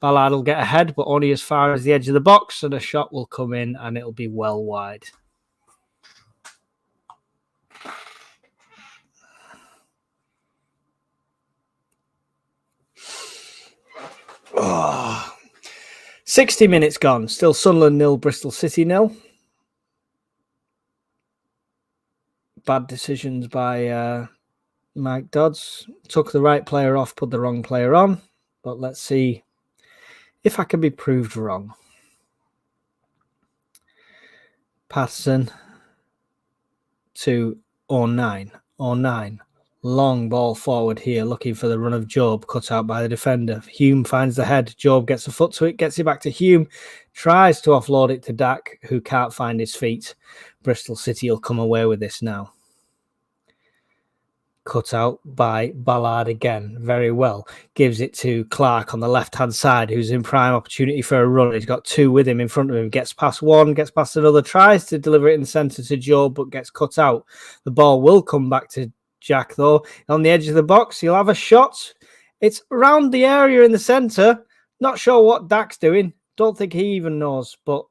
Ballard will get ahead, but only as far as the edge of the box, and a shot will come in, and it'll be well wide. Oh. 60 minutes gone. Still Sunderland 0, Bristol City 0. Bad decisions by Mike Dodds. Took the right player off, put the wrong player on. But let's see if I can be proved wrong. Patterson to 09. Long ball forward here, looking for the run of Job, cut out by the defender. Hume finds the head. Job gets a foot to it, gets it back to Hume. Tries to offload it to Dak, who can't find his feet. Bristol City will come away with this now. Cut out by Ballard again, very well. Gives it to Clark on the left-hand side, who's in prime opportunity for a run. He's got two with him in front of him. Gets past one, gets past another. Tries to deliver it in the centre to Job, but gets cut out. The ball will come back to Jack, though. On the edge of the box, he'll have a shot. It's around the area in the centre. Not sure what Dak's doing. Don't think he even knows, but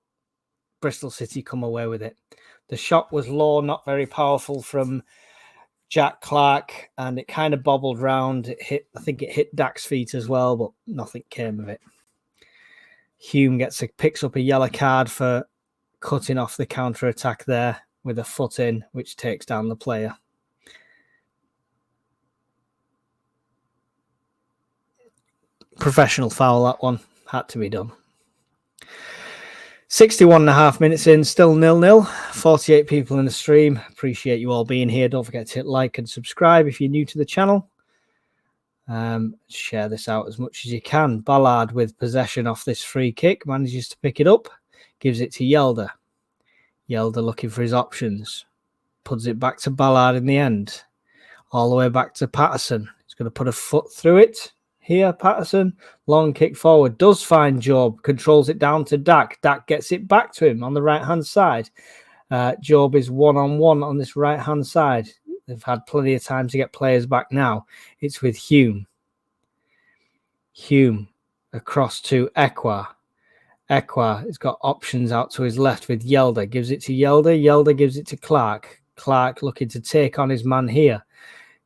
Bristol City come away with it. The shot was low, not very powerful from Jack Clark, and it kind of bobbled round. I think it hit Dak's feet as well, but nothing came of it. Hume picks up a yellow card for cutting off the counter-attack there with a foot in, which takes down the player. Professional foul, that one. Had to be done. 61.5 minutes in, still 0-0. 48 people in the stream. Appreciate you all being here. Don't forget to hit like and subscribe if you're new to the channel. Share this out as much as you can. Ballard with possession off this free kick. Manages to pick it up. Gives it to Yelder. Yelder looking for his options. Puts it back to Ballard in the end. All the way back to Patterson. He's going to put a foot through it. Here, Patterson, long kick forward, does find Job, controls it down to Dak. Dak gets it back to him on the right-hand side. Job is one-on-one on this right-hand side. They've had plenty of time to get players back now. It's with Hume. Hume across to Ekwa. Ekwa has got options out to his left with Yelder. Gives it to Yelder. Yelder gives it to Clark. Clark looking to take on his man here.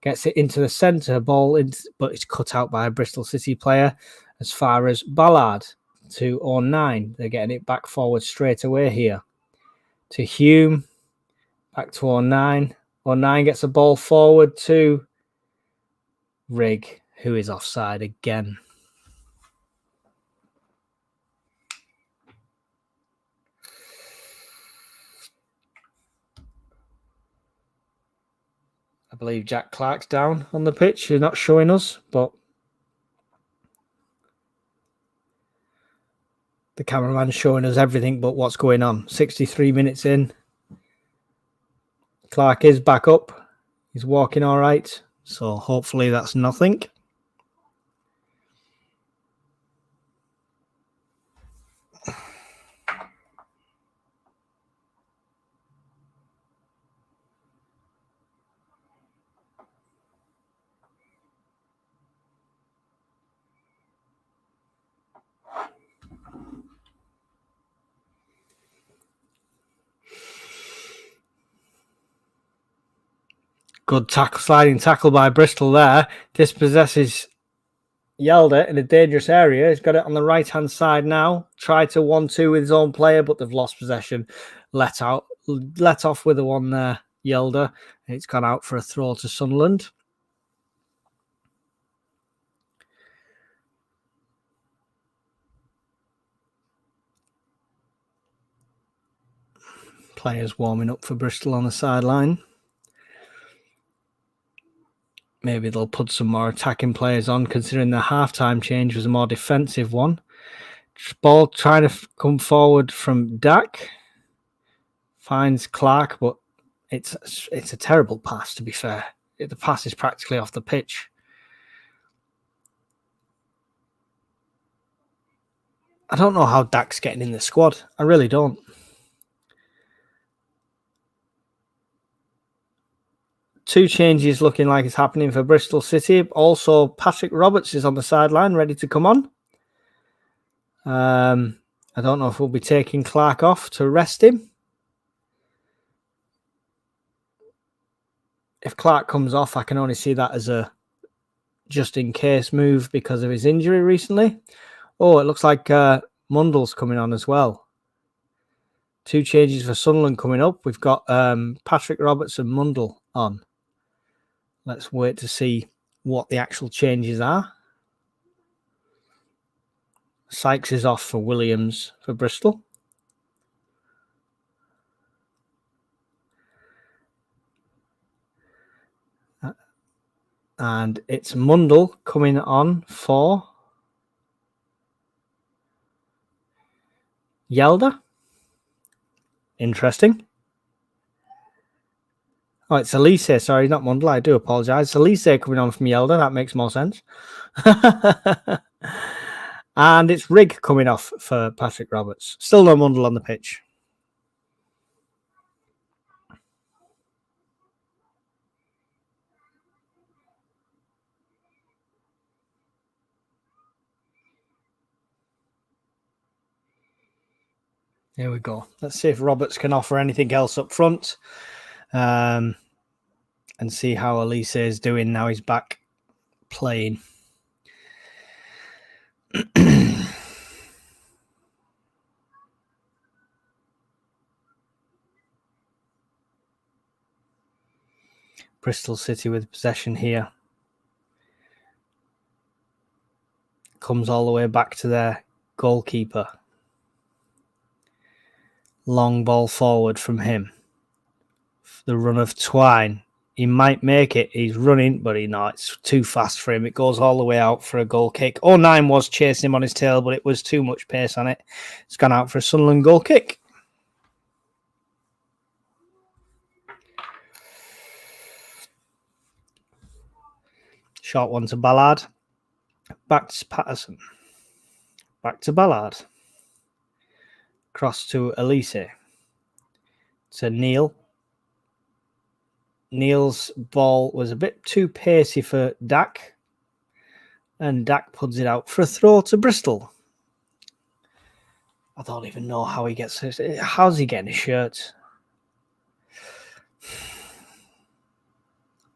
Gets it into the centre, ball in, but it's cut out by a Bristol City player as far as Ballard to 09. They're getting it back forward straight away here. To Hume, back to 09. 09 gets a ball forward to Rigg, who is offside again. I believe Jack Clark's down on the pitch. He's not showing us, but the cameraman's showing us everything but what's going on. 63 minutes in. Clark is back up. He's walking all right. So hopefully that's nothing. Good tackle, sliding tackle by Bristol there. Dispossesses Yelder in a dangerous area. He's got it on the right-hand side now. Tried to 1-2 with his own player, but they've lost possession. Let off with the one there, Yelder. It's gone out for a throw to Sunderland. Players warming up for Bristol on the sideline. Maybe they'll put some more attacking players on, considering the half-time change was a more defensive one. Ball trying to come forward from Dak. Finds Clark, but it's a terrible pass, to be fair. The pass is practically off the pitch. I don't know how Dak's getting in the squad. I really don't. 2 changes looking like it's happening for Bristol City. Also, Patrick Roberts is on the sideline, ready to come on. I don't know if we'll be taking Clark off to rest him. If Clark comes off, I can only see that as a just-in-case move because of his injury recently. Oh, it looks like Mundle's coming on as well. 2 changes for Sunderland coming up. We've got Patrick Roberts and Mundle on. Let's wait to see what the actual changes are. Sykes is off for Williams for Bristol. And it's Mundle coming on for Yelda. Interesting. Oh, it's Elise. Sorry, not Mundle. I do apologise. Elise coming on from Yelda. That makes more sense. And it's Rigg coming off for Patrick Roberts. Still no Mundle on the pitch. Here we go. Let's see if Roberts can offer anything else up front. And see how Elise is doing now he's back playing. Bristol City with possession here. Comes all the way back to their goalkeeper. Long ball forward from him. The run of Twine. He might make it. He's running, but it's too fast for him. It goes all the way out for a goal kick. 09 was chasing him on his tail, but it was too much pace on it. It's gone out for a Sunderland goal kick. Short one to Ballard. Back to Patterson. Back to Ballard. Cross to Elise. To Neil. Neil's ball was a bit too pacey for Dak. And Dak puts it out for a throw to Bristol. I don't even know how he gets it. How's he getting his shirt?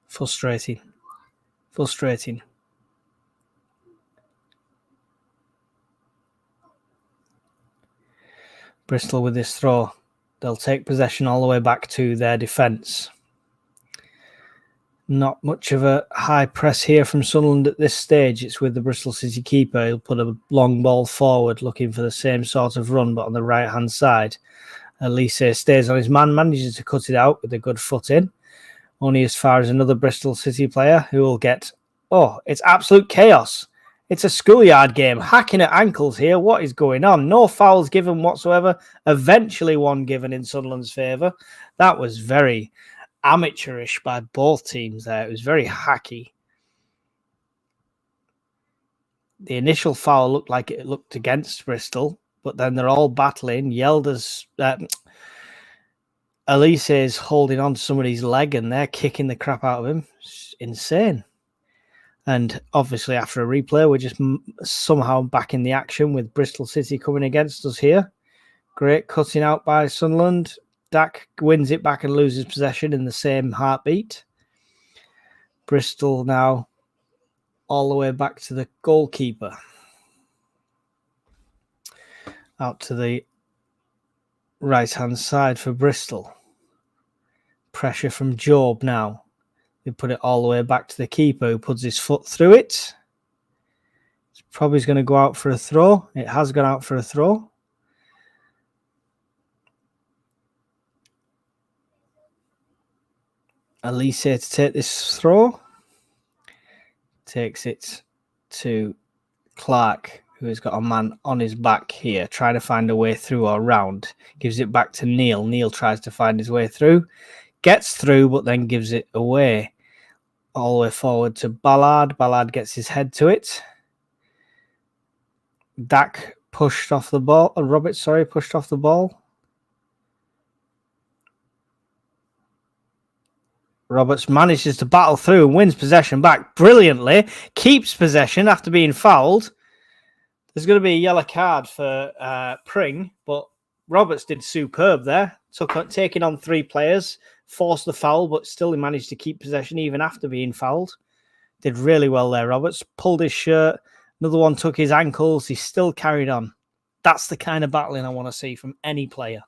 Frustrating. Frustrating. Bristol with this throw. They'll take possession all the way back to their defence. Not much of a high press here from Sunderland at this stage. It's with the Bristol City keeper. He'll put a long ball forward looking for the same sort of run, but on the right-hand side. Elise stays on his man, manages to cut it out with a good foot in. Only as far as another Bristol City player who will get... Oh, it's absolute chaos. It's a schoolyard game. Hacking at ankles here. What is going on? No fouls given whatsoever. Eventually one given in Sunderland's favour. That was very... amateurish by both teams there. It was very hacky. The initial foul looked like it looked against Bristol, but then they're all battling. Yelda's Elise is holding on to somebody's leg and they're kicking the crap out of him. It's insane. And obviously after a replay, we're just somehow back in the action with Bristol City coming against us here. Great cutting out by Sunderland. Dak wins it back and loses possession in the same heartbeat. Bristol now all the way back to the goalkeeper. Out to the right-hand side for Bristol. Pressure from Job now. They put it all the way back to the keeper who puts his foot through it. It's probably going to go out for a throw. It has gone out for a throw. Elise to take this throw. Takes it to Clark, who has got a man on his back here, trying to find a way through or round. Gives it back to Neil. Neil tries to find his way through. Gets through, but then gives it away. All the way forward to Ballard. Ballard gets his head to it. Dak pushed off the ball. Roberts, pushed off the ball. Roberts manages to battle through and wins possession back brilliantly. Keeps possession after being fouled. There's going to be a yellow card for Pring, but Roberts did superb there. Taking on 3 players, forced the foul, but still he managed to keep possession even after being fouled. Did really well there, Roberts. Pulled his shirt. Another one took his ankles. He still carried on. That's the kind of battling I want to see from any player.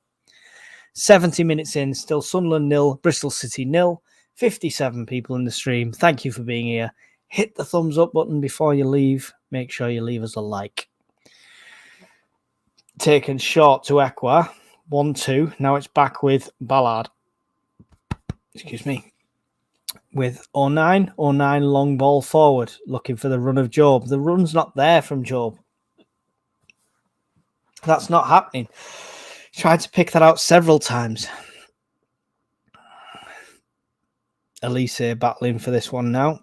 70 minutes in, still Sunderland 0, Bristol City 0. 57 people in the stream. Thank you for being here. Hit the thumbs up button before you leave. Make sure you leave us a like. Taken short to Equa. 1-2. Now it's back with Ballard. Excuse me. With 09. 09 long ball forward. Looking for the run of Job. The run's not there from Job. That's not happening. Tried to pick that out several times. Elise battling for this one now.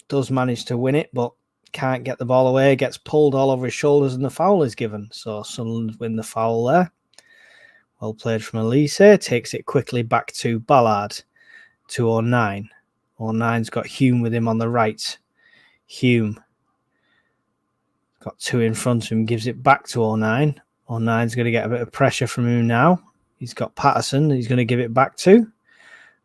Does manage to win it, but can't get the ball away. Gets pulled all over his shoulders and the foul is given. So Sunderland win the foul there. Well played from Elise. Takes it quickly back to Ballard. To 09. 09's got Hume with him on the right. Hume. Got 2 in front of him. Gives it back to 09. 09's going to get a bit of pressure from him now. He's got Patterson. He's going to give it back to.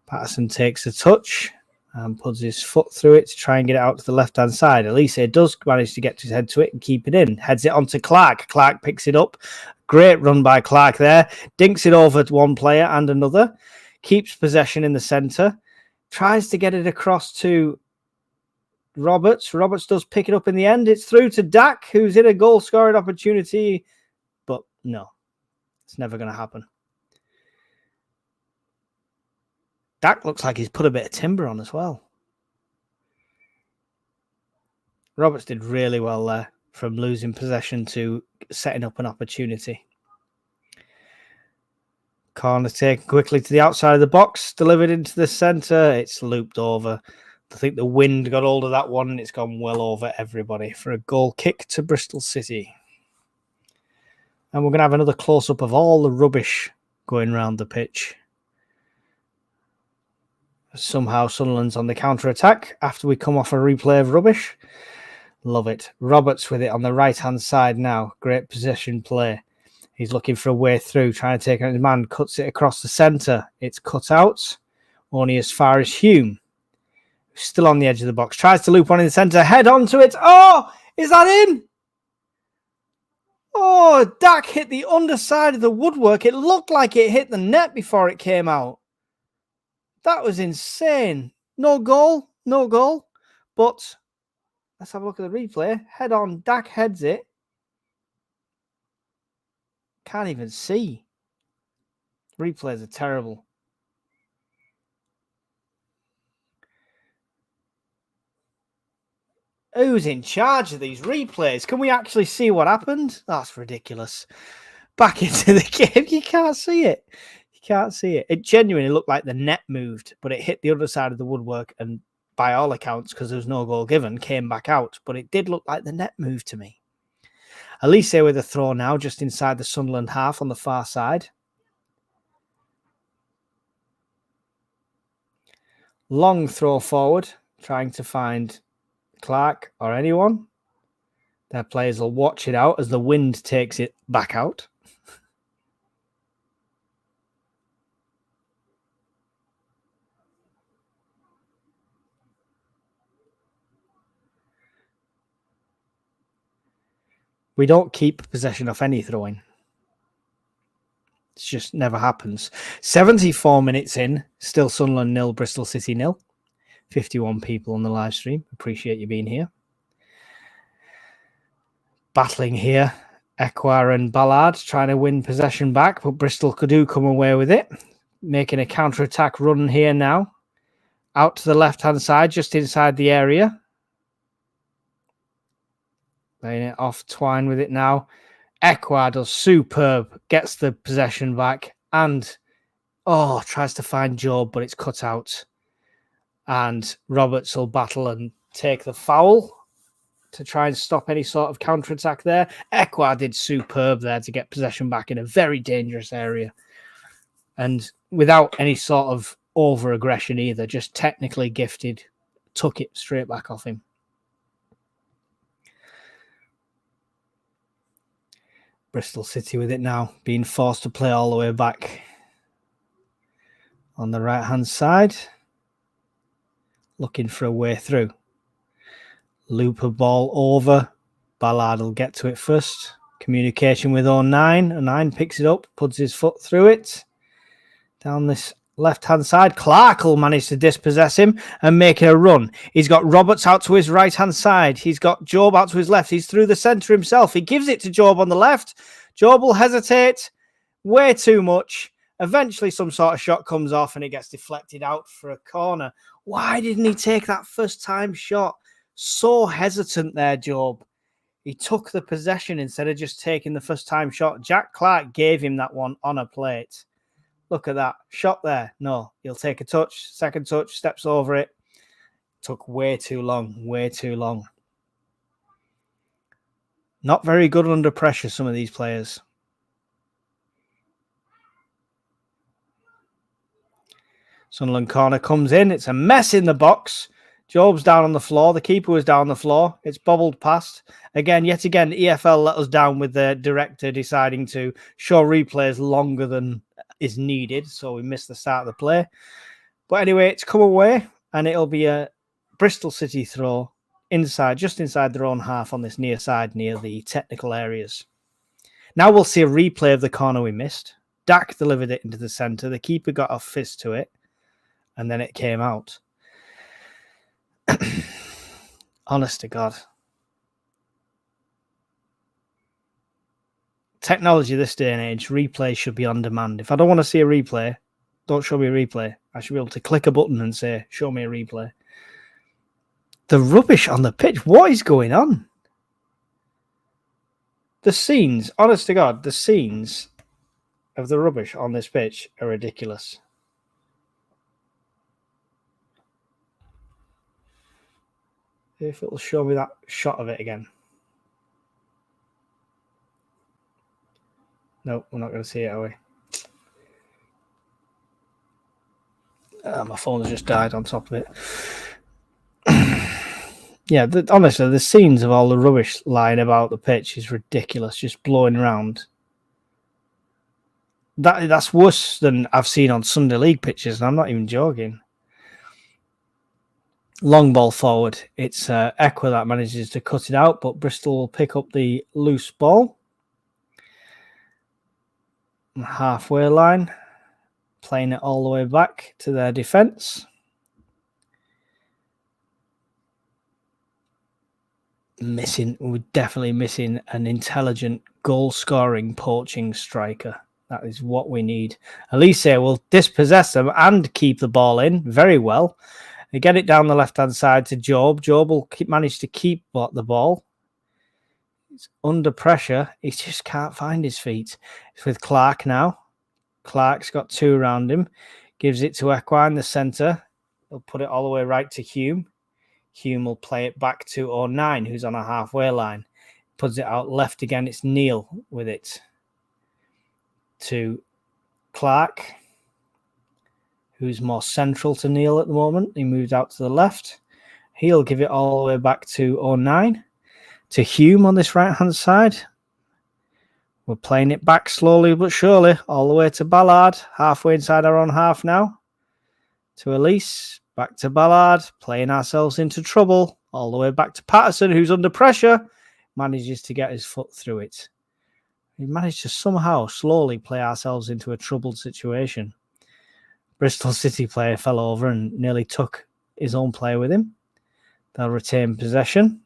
Patterson takes a touch and puts his foot through it to try and get it out to the left-hand side. Elise does manage to get his head to it and keep it in. Heads it onto Clark. Clark picks it up. Great run by Clark there. Dinks it over to one player and another. Keeps possession in the centre. Tries to get it across to Roberts. Roberts does pick it up in the end. It's through to Dak, who's in a goal-scoring opportunity. But no, it's never going to happen. Dak looks like he's put a bit of timber on as well. Roberts did really well there, from losing possession to setting up an opportunity. Corner taken quickly to the outside of the box, delivered into the centre. It's looped over. I think the wind got hold of that one and it's gone well over everybody for a goal kick to Bristol City. And we're going to have another close-up of all the rubbish going around the pitch. Somehow Sunderland's on the counter-attack after we come off a replay of rubbish. Love it. Roberts with it on the right-hand side now. Great possession play. He's looking for a way through, trying to take out his man. Cuts it across the centre. It's cut out. Only as far as Hume. Still on the edge of the box. Tries to loop one in the centre. Head onto it. Oh! Is that in? Oh, Dak hit the underside of the woodwork. It looked like it hit the net before it came out. That was insane. No goal. No goal. But let's have a look at the replay. Head on. Dak heads it. Can't even see. Replays are terrible. Who's in charge of these replays? Can we actually see what happened? That's ridiculous. Back into the game. You can't see it. You can't see it. It genuinely looked like the net moved, but it hit the other side of the woodwork and by all accounts, because there was no goal given, came back out. But it did look like the net moved to me. Elise with a throw now, just inside the Sunderland half on the far side. Long throw forward, trying to find Clark or anyone. Their players will watch it out as the wind takes it back out. We don't keep possession off any throwing. It just never happens. 74 minutes in, still Sunderland 0, Bristol City 0. 51 people on the live stream. Appreciate you being here. Battling here. Equa and Ballard trying to win possession back, but Bristol do come away with it. Making a counter-attack run here now. Out to the left-hand side, just inside the area. Laying it off Twine with it now. Equa does superb. Gets the possession back. And, tries to find Job, but it's cut out. And Roberts will battle and take the foul to try and stop any sort of counter-attack there. Equa did superb there to get possession back in a very dangerous area. And without any sort of over-aggression either, just technically gifted, took it straight back off him. Bristol City with it now, being forced to play all the way back on the right-hand side. Looking for a way through. Loop a ball over. Ballard will get to it first. Communication with 09. 09 picks it up, puts his foot through it. Down this left-hand side. Clark will manage to dispossess him and make a run. He's got Roberts out to his right-hand side. He's got Job out to his left. He's through the centre himself. He gives it to Job on the left. Job will hesitate way too much. Eventually, some sort of shot comes off and it gets deflected out for a corner. Why didn't he take that first-time shot? So hesitant there, Job. He took the possession instead of just taking the first-time shot. Jack Clark gave him that one on a plate. Look at that. Shot there. No, he'll take a touch. Second touch, steps over it. Took way too long. Way too long. Not very good under pressure, some of these players. Sunderland corner comes in. It's a mess in the box. Job's down on the floor. The keeper was down on the floor. It's bobbled past. Yet again, EFL let us down with the director deciding to show replays longer than is needed. So we missed the start of the play. But anyway, it's come away and it'll be a Bristol City throw inside, just inside their own half on this near side, near the technical areas. Now we'll see a replay of the corner we missed. Dak delivered it into the centre. The keeper got a fist to it. And then it came out. Honest to God. Technology this day and age, replay should be on demand. If I don't want to see a replay, don't show me a replay. I should be able to click a button and say, show me a replay. The rubbish on the pitch. What is going on? The scenes, honest to God, the scenes of the rubbish on this pitch are ridiculous. If it will show me that shot of it again. No, we're not going to see it, are we? My phone has just died on top of it. Yeah, honestly, the scenes of all the rubbish lying about the pitch is ridiculous, just blowing around. That's worse than I've seen on Sunday League pitches, and I'm not even joking. Long ball forward. It's Equa that manages to cut it out, but Bristol will pick up the loose ball. Halfway line. Playing it all the way back to their defence. We're definitely missing an intelligent goal-scoring poaching striker. That is what we need. Elise will dispossess them and keep the ball in very well. They get it down the left-hand side to Job. Job will manage to keep the ball. He's under pressure. He just can't find his feet. It's with Clark now. Clark's got two around him. Gives it to Equa in the centre. He'll put it all the way right to Hume. Hume will play it back to 09, who's on a halfway line. Puts it out left again. It's Neil with it to Clark, who's more central to Neil at the moment. He moved out to the left. He'll give it all the way back to 09, to Hume on this right-hand side. We're playing it back slowly but surely, all the way to Ballard, halfway inside our own half now. To Elise, back to Ballard, playing ourselves into trouble, all the way back to Patterson, who's under pressure, manages to get his foot through it. We managed to somehow slowly play ourselves into a troubled situation. Bristol City player fell over and nearly took his own player with him. They'll retain possession.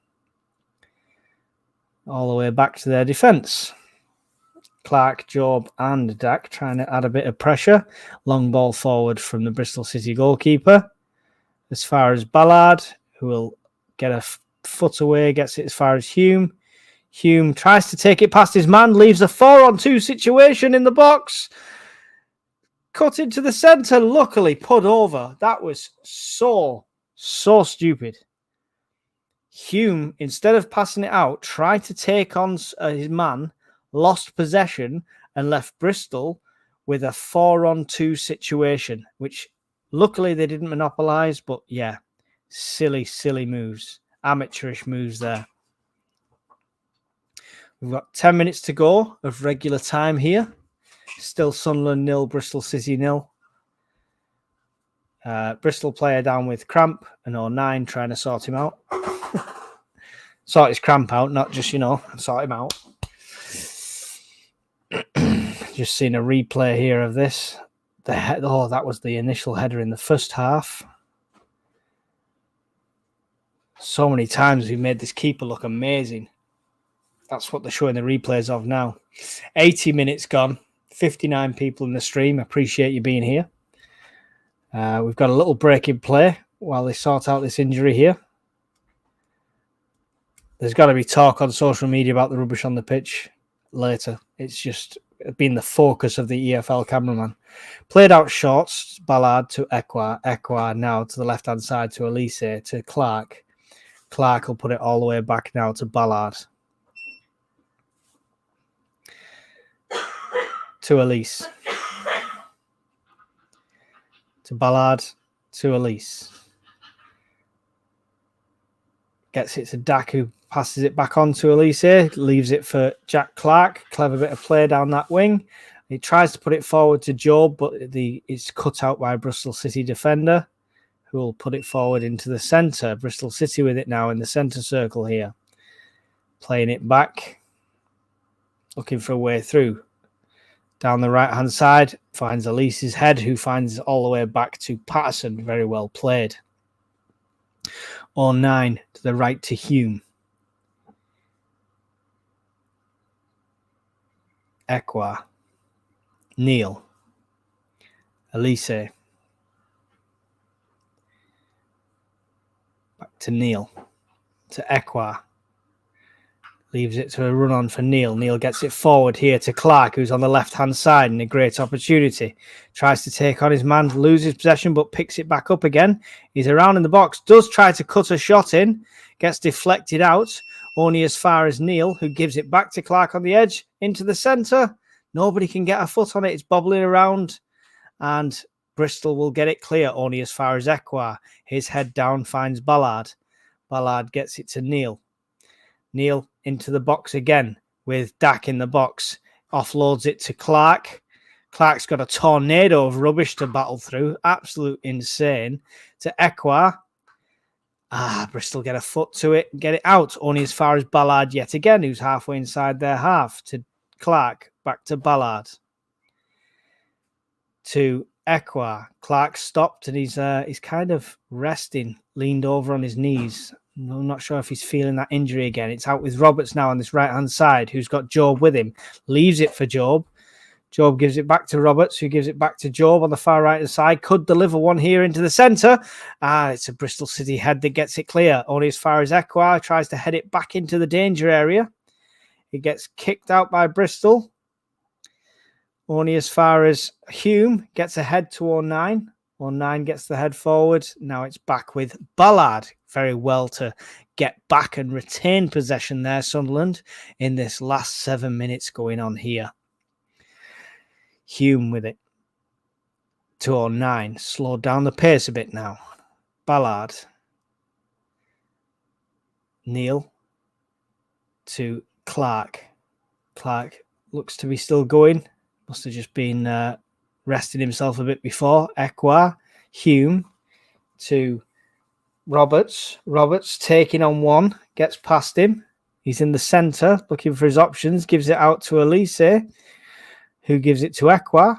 All the way back to their defence. Clark, Job and Dak trying to add a bit of pressure. Long ball forward from the Bristol City goalkeeper. As far as Ballard, who will get a foot away, gets it as far as Hume. Hume tries to take it past his man, leaves a 4-on-2 situation in the box. Cut into the centre, luckily put over. That was so stupid. Hume, instead of passing it out, tried to take on his man, lost possession, and left Bristol with a 4-on-2 situation, which Luckily, they didn't monopolise, but yeah, silly moves. Amateurish moves there. We've got 10 minutes to go of regular time here. Still Sunderland 0, Bristol City 0. Bristol player down with cramp and 09 trying to sort him out. Sort his cramp out, not just, sort him out. Just seen a replay here of this. That was the initial header in the first half. So many times we've made this keeper look amazing. That's what they're showing the replays of now. 80 minutes gone. 59 people in the stream. Appreciate you being here. We've got a little break in play while they sort out this injury here. There's got to be talk on social media about the rubbish on the pitch later. It's just been the focus of the EFL cameraman. Played out shorts, Ballard to Ekwa. Ekwa now to the left-hand side to Elise, to Clark. Clark will put it all the way back now to Ballard. To Elise. To Ballard. To Elise. Gets it to Dak, who passes it back on to Elise. Leaves it for Jack Clark. Clever bit of play down that wing. He tries to put it forward to Job, but it's cut out by a Bristol City defender, who will put it forward into the centre. Bristol City with it now in the centre circle here. Playing it back. Looking for a way through. Down the right-hand side, finds Elise's head, who finds it all the way back to Patterson. Very well played. 09 to the right to Hume. Ekwa. Neil. Elise. Back to Neil. To Ekwa. Leaves it to a run on for Neil. Neil gets it forward here to Clark, who's on the left-hand side, and a great opportunity. Tries to take on his man, loses possession, but picks it back up again. He's around in the box, does try to cut a shot in, gets deflected out, only as far as Neil, who gives it back to Clark on the edge, into the centre. Nobody can get a foot on it. It's bobbling around, and Bristol will get it clear, only as far as Ekwa. His head down finds Ballard. Ballard gets it to Neil. Neil into the box again with Dak in the box. Offloads it to Clark. Clark's got a tornado of rubbish to battle through. Absolute insane. To Ekwa. Bristol get a foot to it. Get it out. Only as far as Ballard yet again, who's halfway inside their half. To Clark. Back to Ballard. To Ekwa. Clark stopped and he's kind of resting. Leaned over on his knees. I'm not sure if he's feeling that injury again. It's out with Roberts now on this right-hand side, who's got Job with him. Leaves it for Job. Job gives it back to Roberts, who gives it back to Job on the far right-hand side. Could deliver one here into the centre. It's a Bristol City head that gets it clear. Only as far as Ekwa tries to head it back into the danger area. It gets kicked out by Bristol. Only as far as Hume gets a head to 09. 09 gets the head forward. Now it's back with Ballard. Very well to get back and retain possession there, Sunderland, in this last 7 minutes going on here. Hume with it. 209. Slowed down the pace a bit now. Ballard. Neil. To Clark. Clark looks to be still going. Must have just been resting himself a bit before. Ekwa. Hume. To Roberts. Roberts taking on one. Gets past him. He's in the centre looking for his options. Gives it out to Elise, who gives it to Ekwa.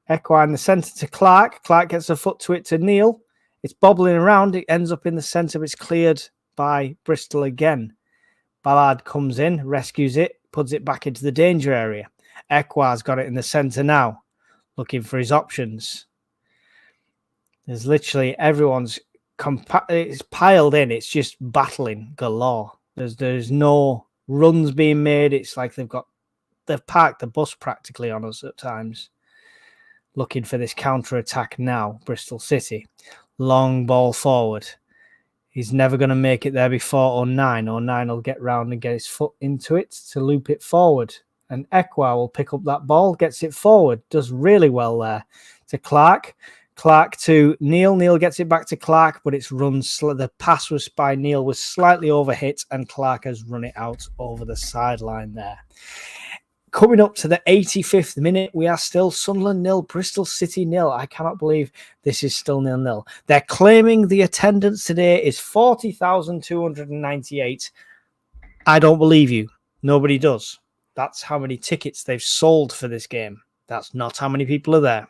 Ekwa in the centre to Clark. Clark gets a foot to it to Neil. It's bobbling around. It ends up in the centre, but it's cleared by Bristol again. Ballard comes in, rescues it, puts it back into the danger area. Ekwa's got it in the centre now, looking for his options. There's literally everyone's it's piled in. It's just battling galore. There's no runs being made. It's like they've parked the bus practically on us at times. Looking for this counter attack now. Bristol City, long ball forward. He's never going to make it there before 09. 09 will get round and get his foot into it to loop it forward. And Ekwa will pick up that ball, gets it forward. Does really well there to Clark. Clark to Neil. Neil gets it back to Clark, but it's run. The pass was by Neil was slightly overhit, and Clark has run it out over the sideline there. Coming up to the 85th minute, we are still Sunderland 0, Bristol City 0. I cannot believe this is still 0-0. They're claiming the attendance today is 40,298. I don't believe you. Nobody does. That's how many tickets they've sold for this game. That's not how many people are there.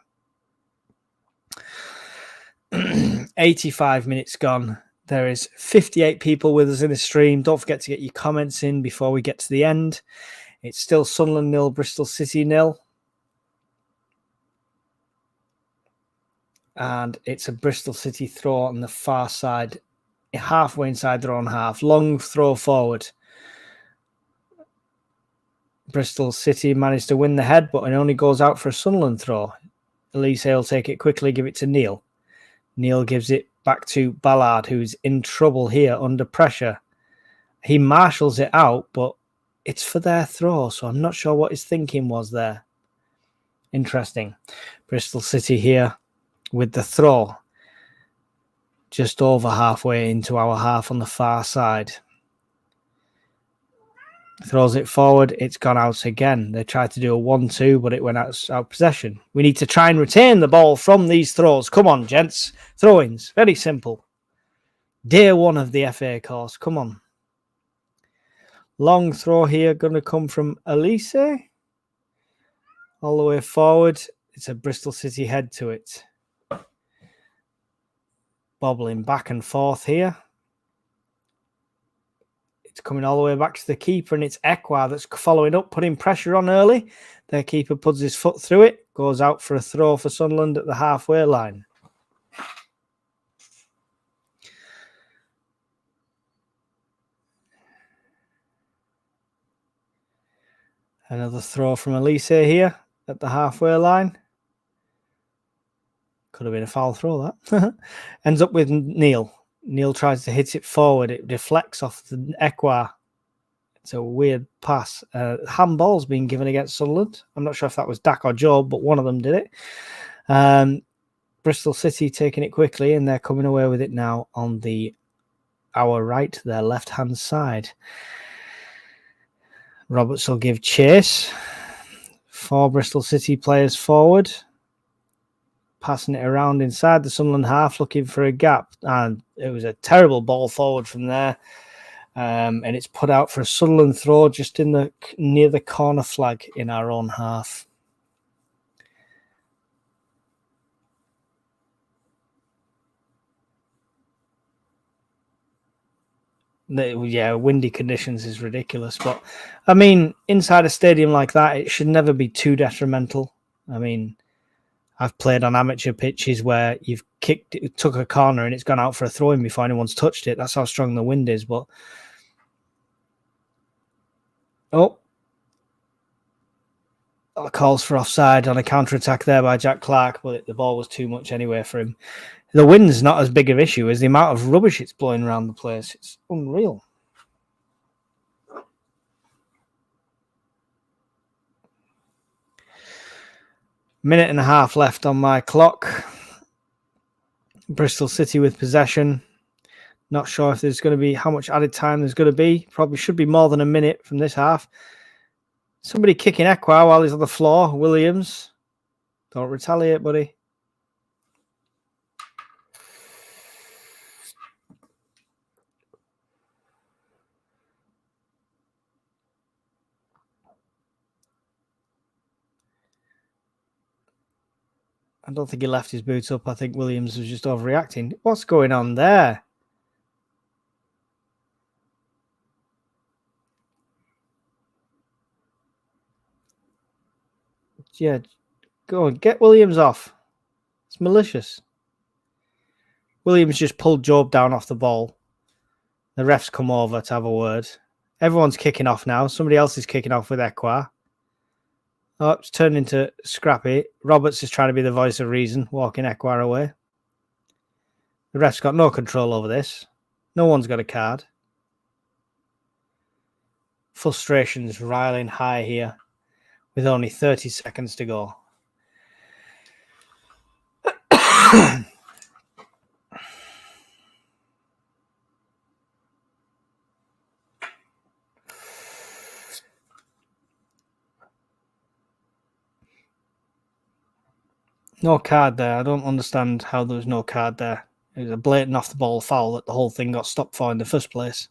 85 minutes gone. There is 58 people with us in the stream. Don't forget to get your comments in before we get to the end. It's still Sunderland 0, Bristol City 0. And it's a Bristol City throw on the far side, halfway inside their own half. Long throw forward. Bristol City managed to win the head, but it only goes out for a Sunderland throw. Elise will take it quickly, give it to Neil. Neil gives it back to Ballard, who's in trouble here under pressure. He marshals it out, but it's for their throw, so I'm not sure what his thinking was there. Interesting. Bristol City here with the throw. Just over halfway into our half on the far side. Throws it forward. It's gone out again. They tried to do a 1-2, but it went out of possession. We need to try and retain the ball from these throws. Come on, gents. Throw-ins. Very simple. Day one of the FA course. Come on. Long throw here. Going to come from Elise. All the way forward. It's a Bristol City head to it. Bobbling back and forth here. It's coming all the way back to the keeper, and it's Ekwa that's following up, putting pressure on early. Their keeper puts his foot through it, goes out for a throw for Sunderland at the halfway line. Another throw from Elise here at the halfway line. Could have been a foul throw, that. Ends up with Neil. Neil tries to hit it forward. It deflects off the Ekwa. It's a weird pass. Handball's been given against Sunderland. I'm not sure if that was Dak or Job, but one of them did it. Bristol City taking it quickly, and they're coming away with it now on our right, their left-hand side. Roberts will give chase. 4 Bristol City players forward. Passing it around inside the Sunderland half, looking for a gap. And it was a terrible ball forward from there. And it's put out for a Sunderland throw just near the corner flag in our own half. Yeah, windy conditions is ridiculous. But, I mean, inside a stadium like that, it should never be too detrimental. I mean, I've played on amateur pitches where you've took a corner and it's gone out for a throw-in before anyone's touched it. That's how strong the wind is. But calls for offside on a counter-attack there by Jack Clark, but the ball was too much anyway for him. The wind's not as big of an issue as the amount of rubbish it's blowing around the place. It's unreal. Minute and a half left on my clock. Bristol City with possession. Not sure if there's going to be how much added time there's going to be. Probably should be more than a minute from this half. Somebody kicking Ekwa while he's on the floor. Williams. Don't retaliate, buddy. I don't think he left his boots up. I think Williams was just overreacting. What's going on there? Yeah, go and get Williams off. It's malicious. Williams just pulled Job down off the ball. The refs come over to have a word. Everyone's kicking off now. Somebody else is kicking off with Ekwa. Oh, it's turned into scrappy. Roberts is trying to be the voice of reason, walking Ekwa away. The ref's got no control over this. No one's got a card. Frustration's riling high here with only 30 seconds to go. No card there. I don't understand how there was no card there. It was a blatant off the ball foul that the whole thing got stopped for in the first place.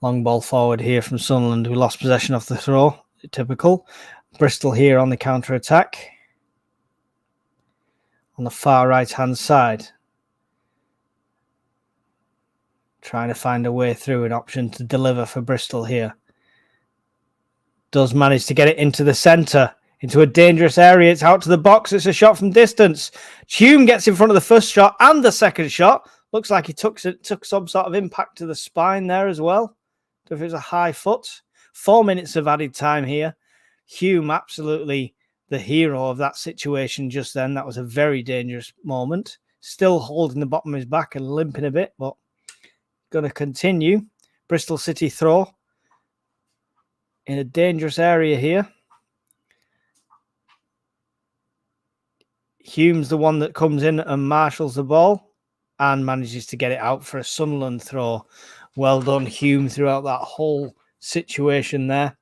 Long ball forward here from Sunderland, who lost possession of the throw. Typical. Bristol here on the counter attack. On the far right hand side. Trying to find a way through, an option to deliver for Bristol here. Does manage to get it into the centre. Into a dangerous area. It's out to the box. It's a shot from distance. Hume gets in front of the first shot and the second shot. Looks like he took some sort of impact to the spine there as well. If it was a high foot. 4 minutes of added time here. Hume absolutely the hero of that situation just then. That was a very dangerous moment. Still holding the bottom of his back and limping a bit, but going to continue. Bristol City throw. In a dangerous area here. Hume's the one that comes in and marshals the ball and manages to get it out for a Sunderland throw. Well done, Hume, throughout that whole situation there.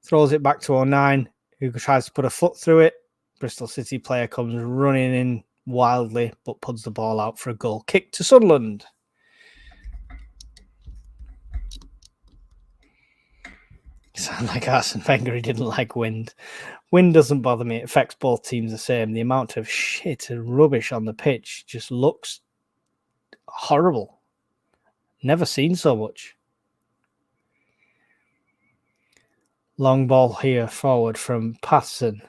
Throws it back to 09, who tries to put a foot through it. Bristol City player comes running in wildly, but puts the ball out for a goal kick to Sunderland. Sound like Arsene Wenger, he didn't like wind. Wind doesn't bother me. It affects both teams the same. The amount of shit and rubbish on the pitch just looks horrible. Never seen so much. Long ball here forward from Patterson.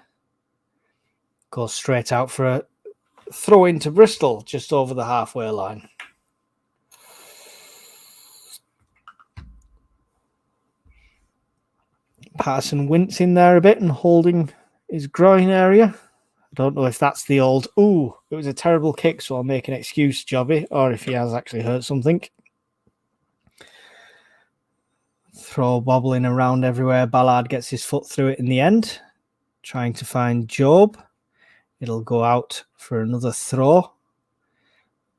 Goes straight out for a throw into Bristol, just over the halfway line. Patterson wincing there a bit and holding his groin area. I don't know if that's the old, ooh, it was a terrible kick, so I'll make an excuse jobby, or if he has actually hurt something. Throw bobbling around everywhere. Ballard gets his foot through it in the end. Trying to find Job. It'll go out for another throw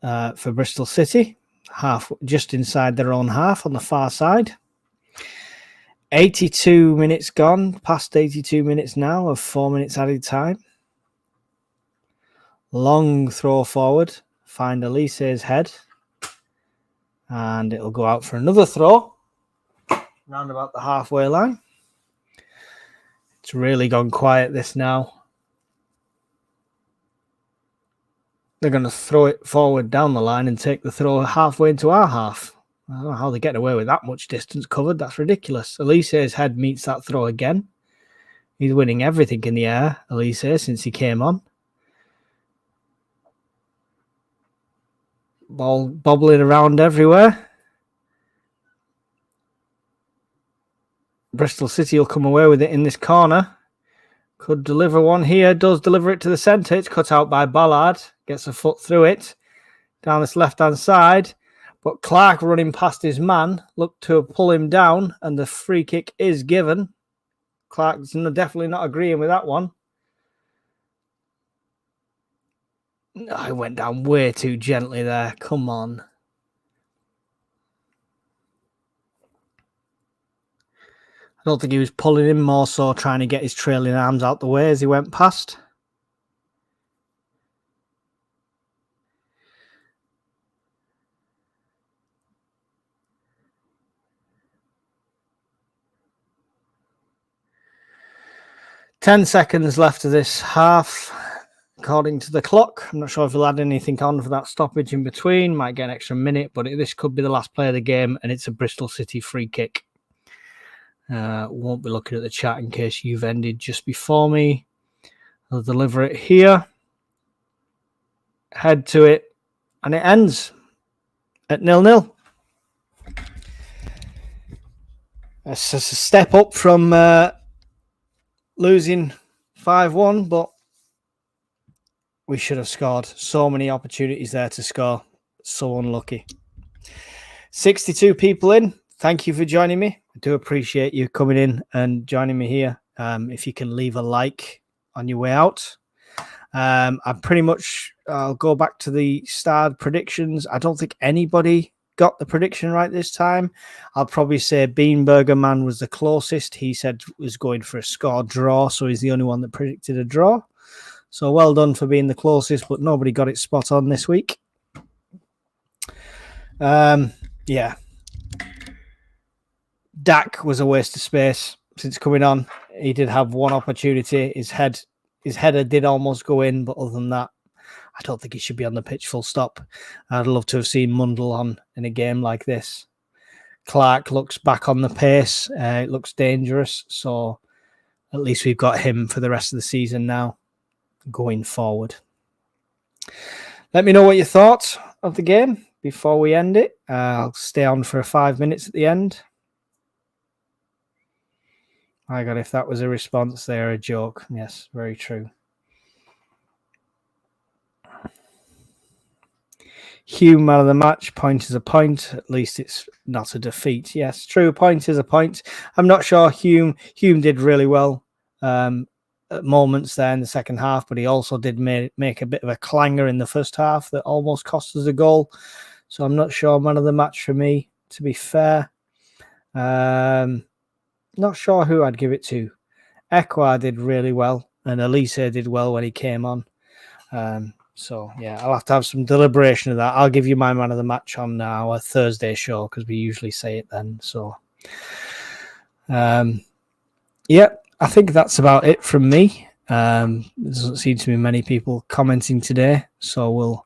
for Bristol City. Just inside their own half on the far side. 82 minutes gone, past 82 minutes now of 4 minutes added time. Long throw forward, find Elise's head, and it'll go out for another throw, round about the halfway line. It's really gone quiet this now. They're going to throw it forward down the line and take the throw halfway into our half. I don't know how they get away with that much distance covered. That's ridiculous. Elise's head meets that throw again. He's winning everything in the air, Elise, since he came on. Ball bobbling around everywhere. Bristol City will come away with it in this corner. Could deliver one here. Does deliver it to the centre. It's cut out by Ballard. Gets a foot through it. Down this left-hand side. But Clark running past his man, looked to pull him down, and the free kick is given. Clark's definitely not agreeing with that one. I went down way too gently there. Come on. I don't think he was pulling him, more so trying to get his trailing arms out the way as he went past. Ten seconds left of this half, according to the clock. I'm not sure if he'll add anything on for that stoppage in between. Might get an extra minute, but this could be the last play of the game, and it's a Bristol City free kick. Won't be looking at the chat in case you've ended just before me. I'll deliver it here. Head to it, and it ends at 0-0. It's a step up from losing 5-1, but we should have scored. So many opportunities there to score. So unlucky. 62 people in. Thank you for joining me. I do appreciate you coming in and joining me here. If you can leave a like on your way out. I'll go back to the starred predictions. I don't think anybody got the prediction right this time. I'll probably say Beanburger Man was the closest. He said was going for a score draw, so he's the only one that predicted a draw. So well done for being the closest, but nobody got it spot on this week. Yeah. Dak was a waste of space since coming on. He did have one opportunity. His header did almost go in, but other than that, I don't think he should be on the pitch full stop. I'd love to have seen Mundell on in a game like this. Clark looks back on the pace. It looks dangerous. So at least we've got him for the rest of the season now going forward. Let me know what you thought of the game before we end it. I'll stay on for 5 minutes at the end. My God, if that was a response, they're a joke. Yes, very true. Hume, man of the match. Point is a point. At least it's not a defeat. Yes, true. Point is a point. I'm not sure Hume did really well at moments there in the second half, but he also did make a bit of a clanger in the first half that almost cost us a goal. So I'm not sure man of the match for me, to be fair. Not sure who I'd give it to. Ekwa did really well, and Elise did well when he came on. So, yeah, I'll have to have some deliberation of that. I'll give you my man of the match on our Thursday show because we usually say it then. So, yeah, I think that's about it from me. There doesn't seem to be many people commenting today, so we'll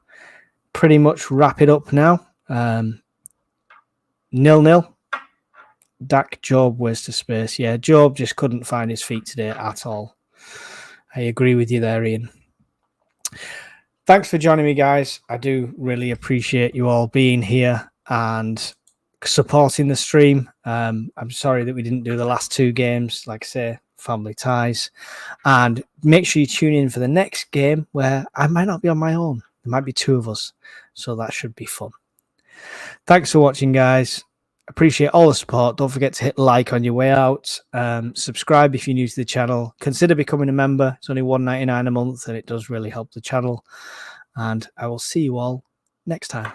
pretty much wrap it up now. 0-0. Dak, Job, waste of space. Yeah, Job just couldn't find his feet today at all. I agree with you there, Ian. Thanks for joining me, guys. I do really appreciate you all being here and supporting the stream. I'm sorry that we didn't do the last 2 games. Like I say, family ties. And make sure you tune in for the next game where I might not be on my own. There might be 2 of us. So that should be fun. Thanks for watching, guys. Appreciate all the support. Don't forget to hit like on your way out. Subscribe if you're new to the channel. Consider becoming a member. It's only $1.99 a month and it does really help the channel. And I will see you all next time.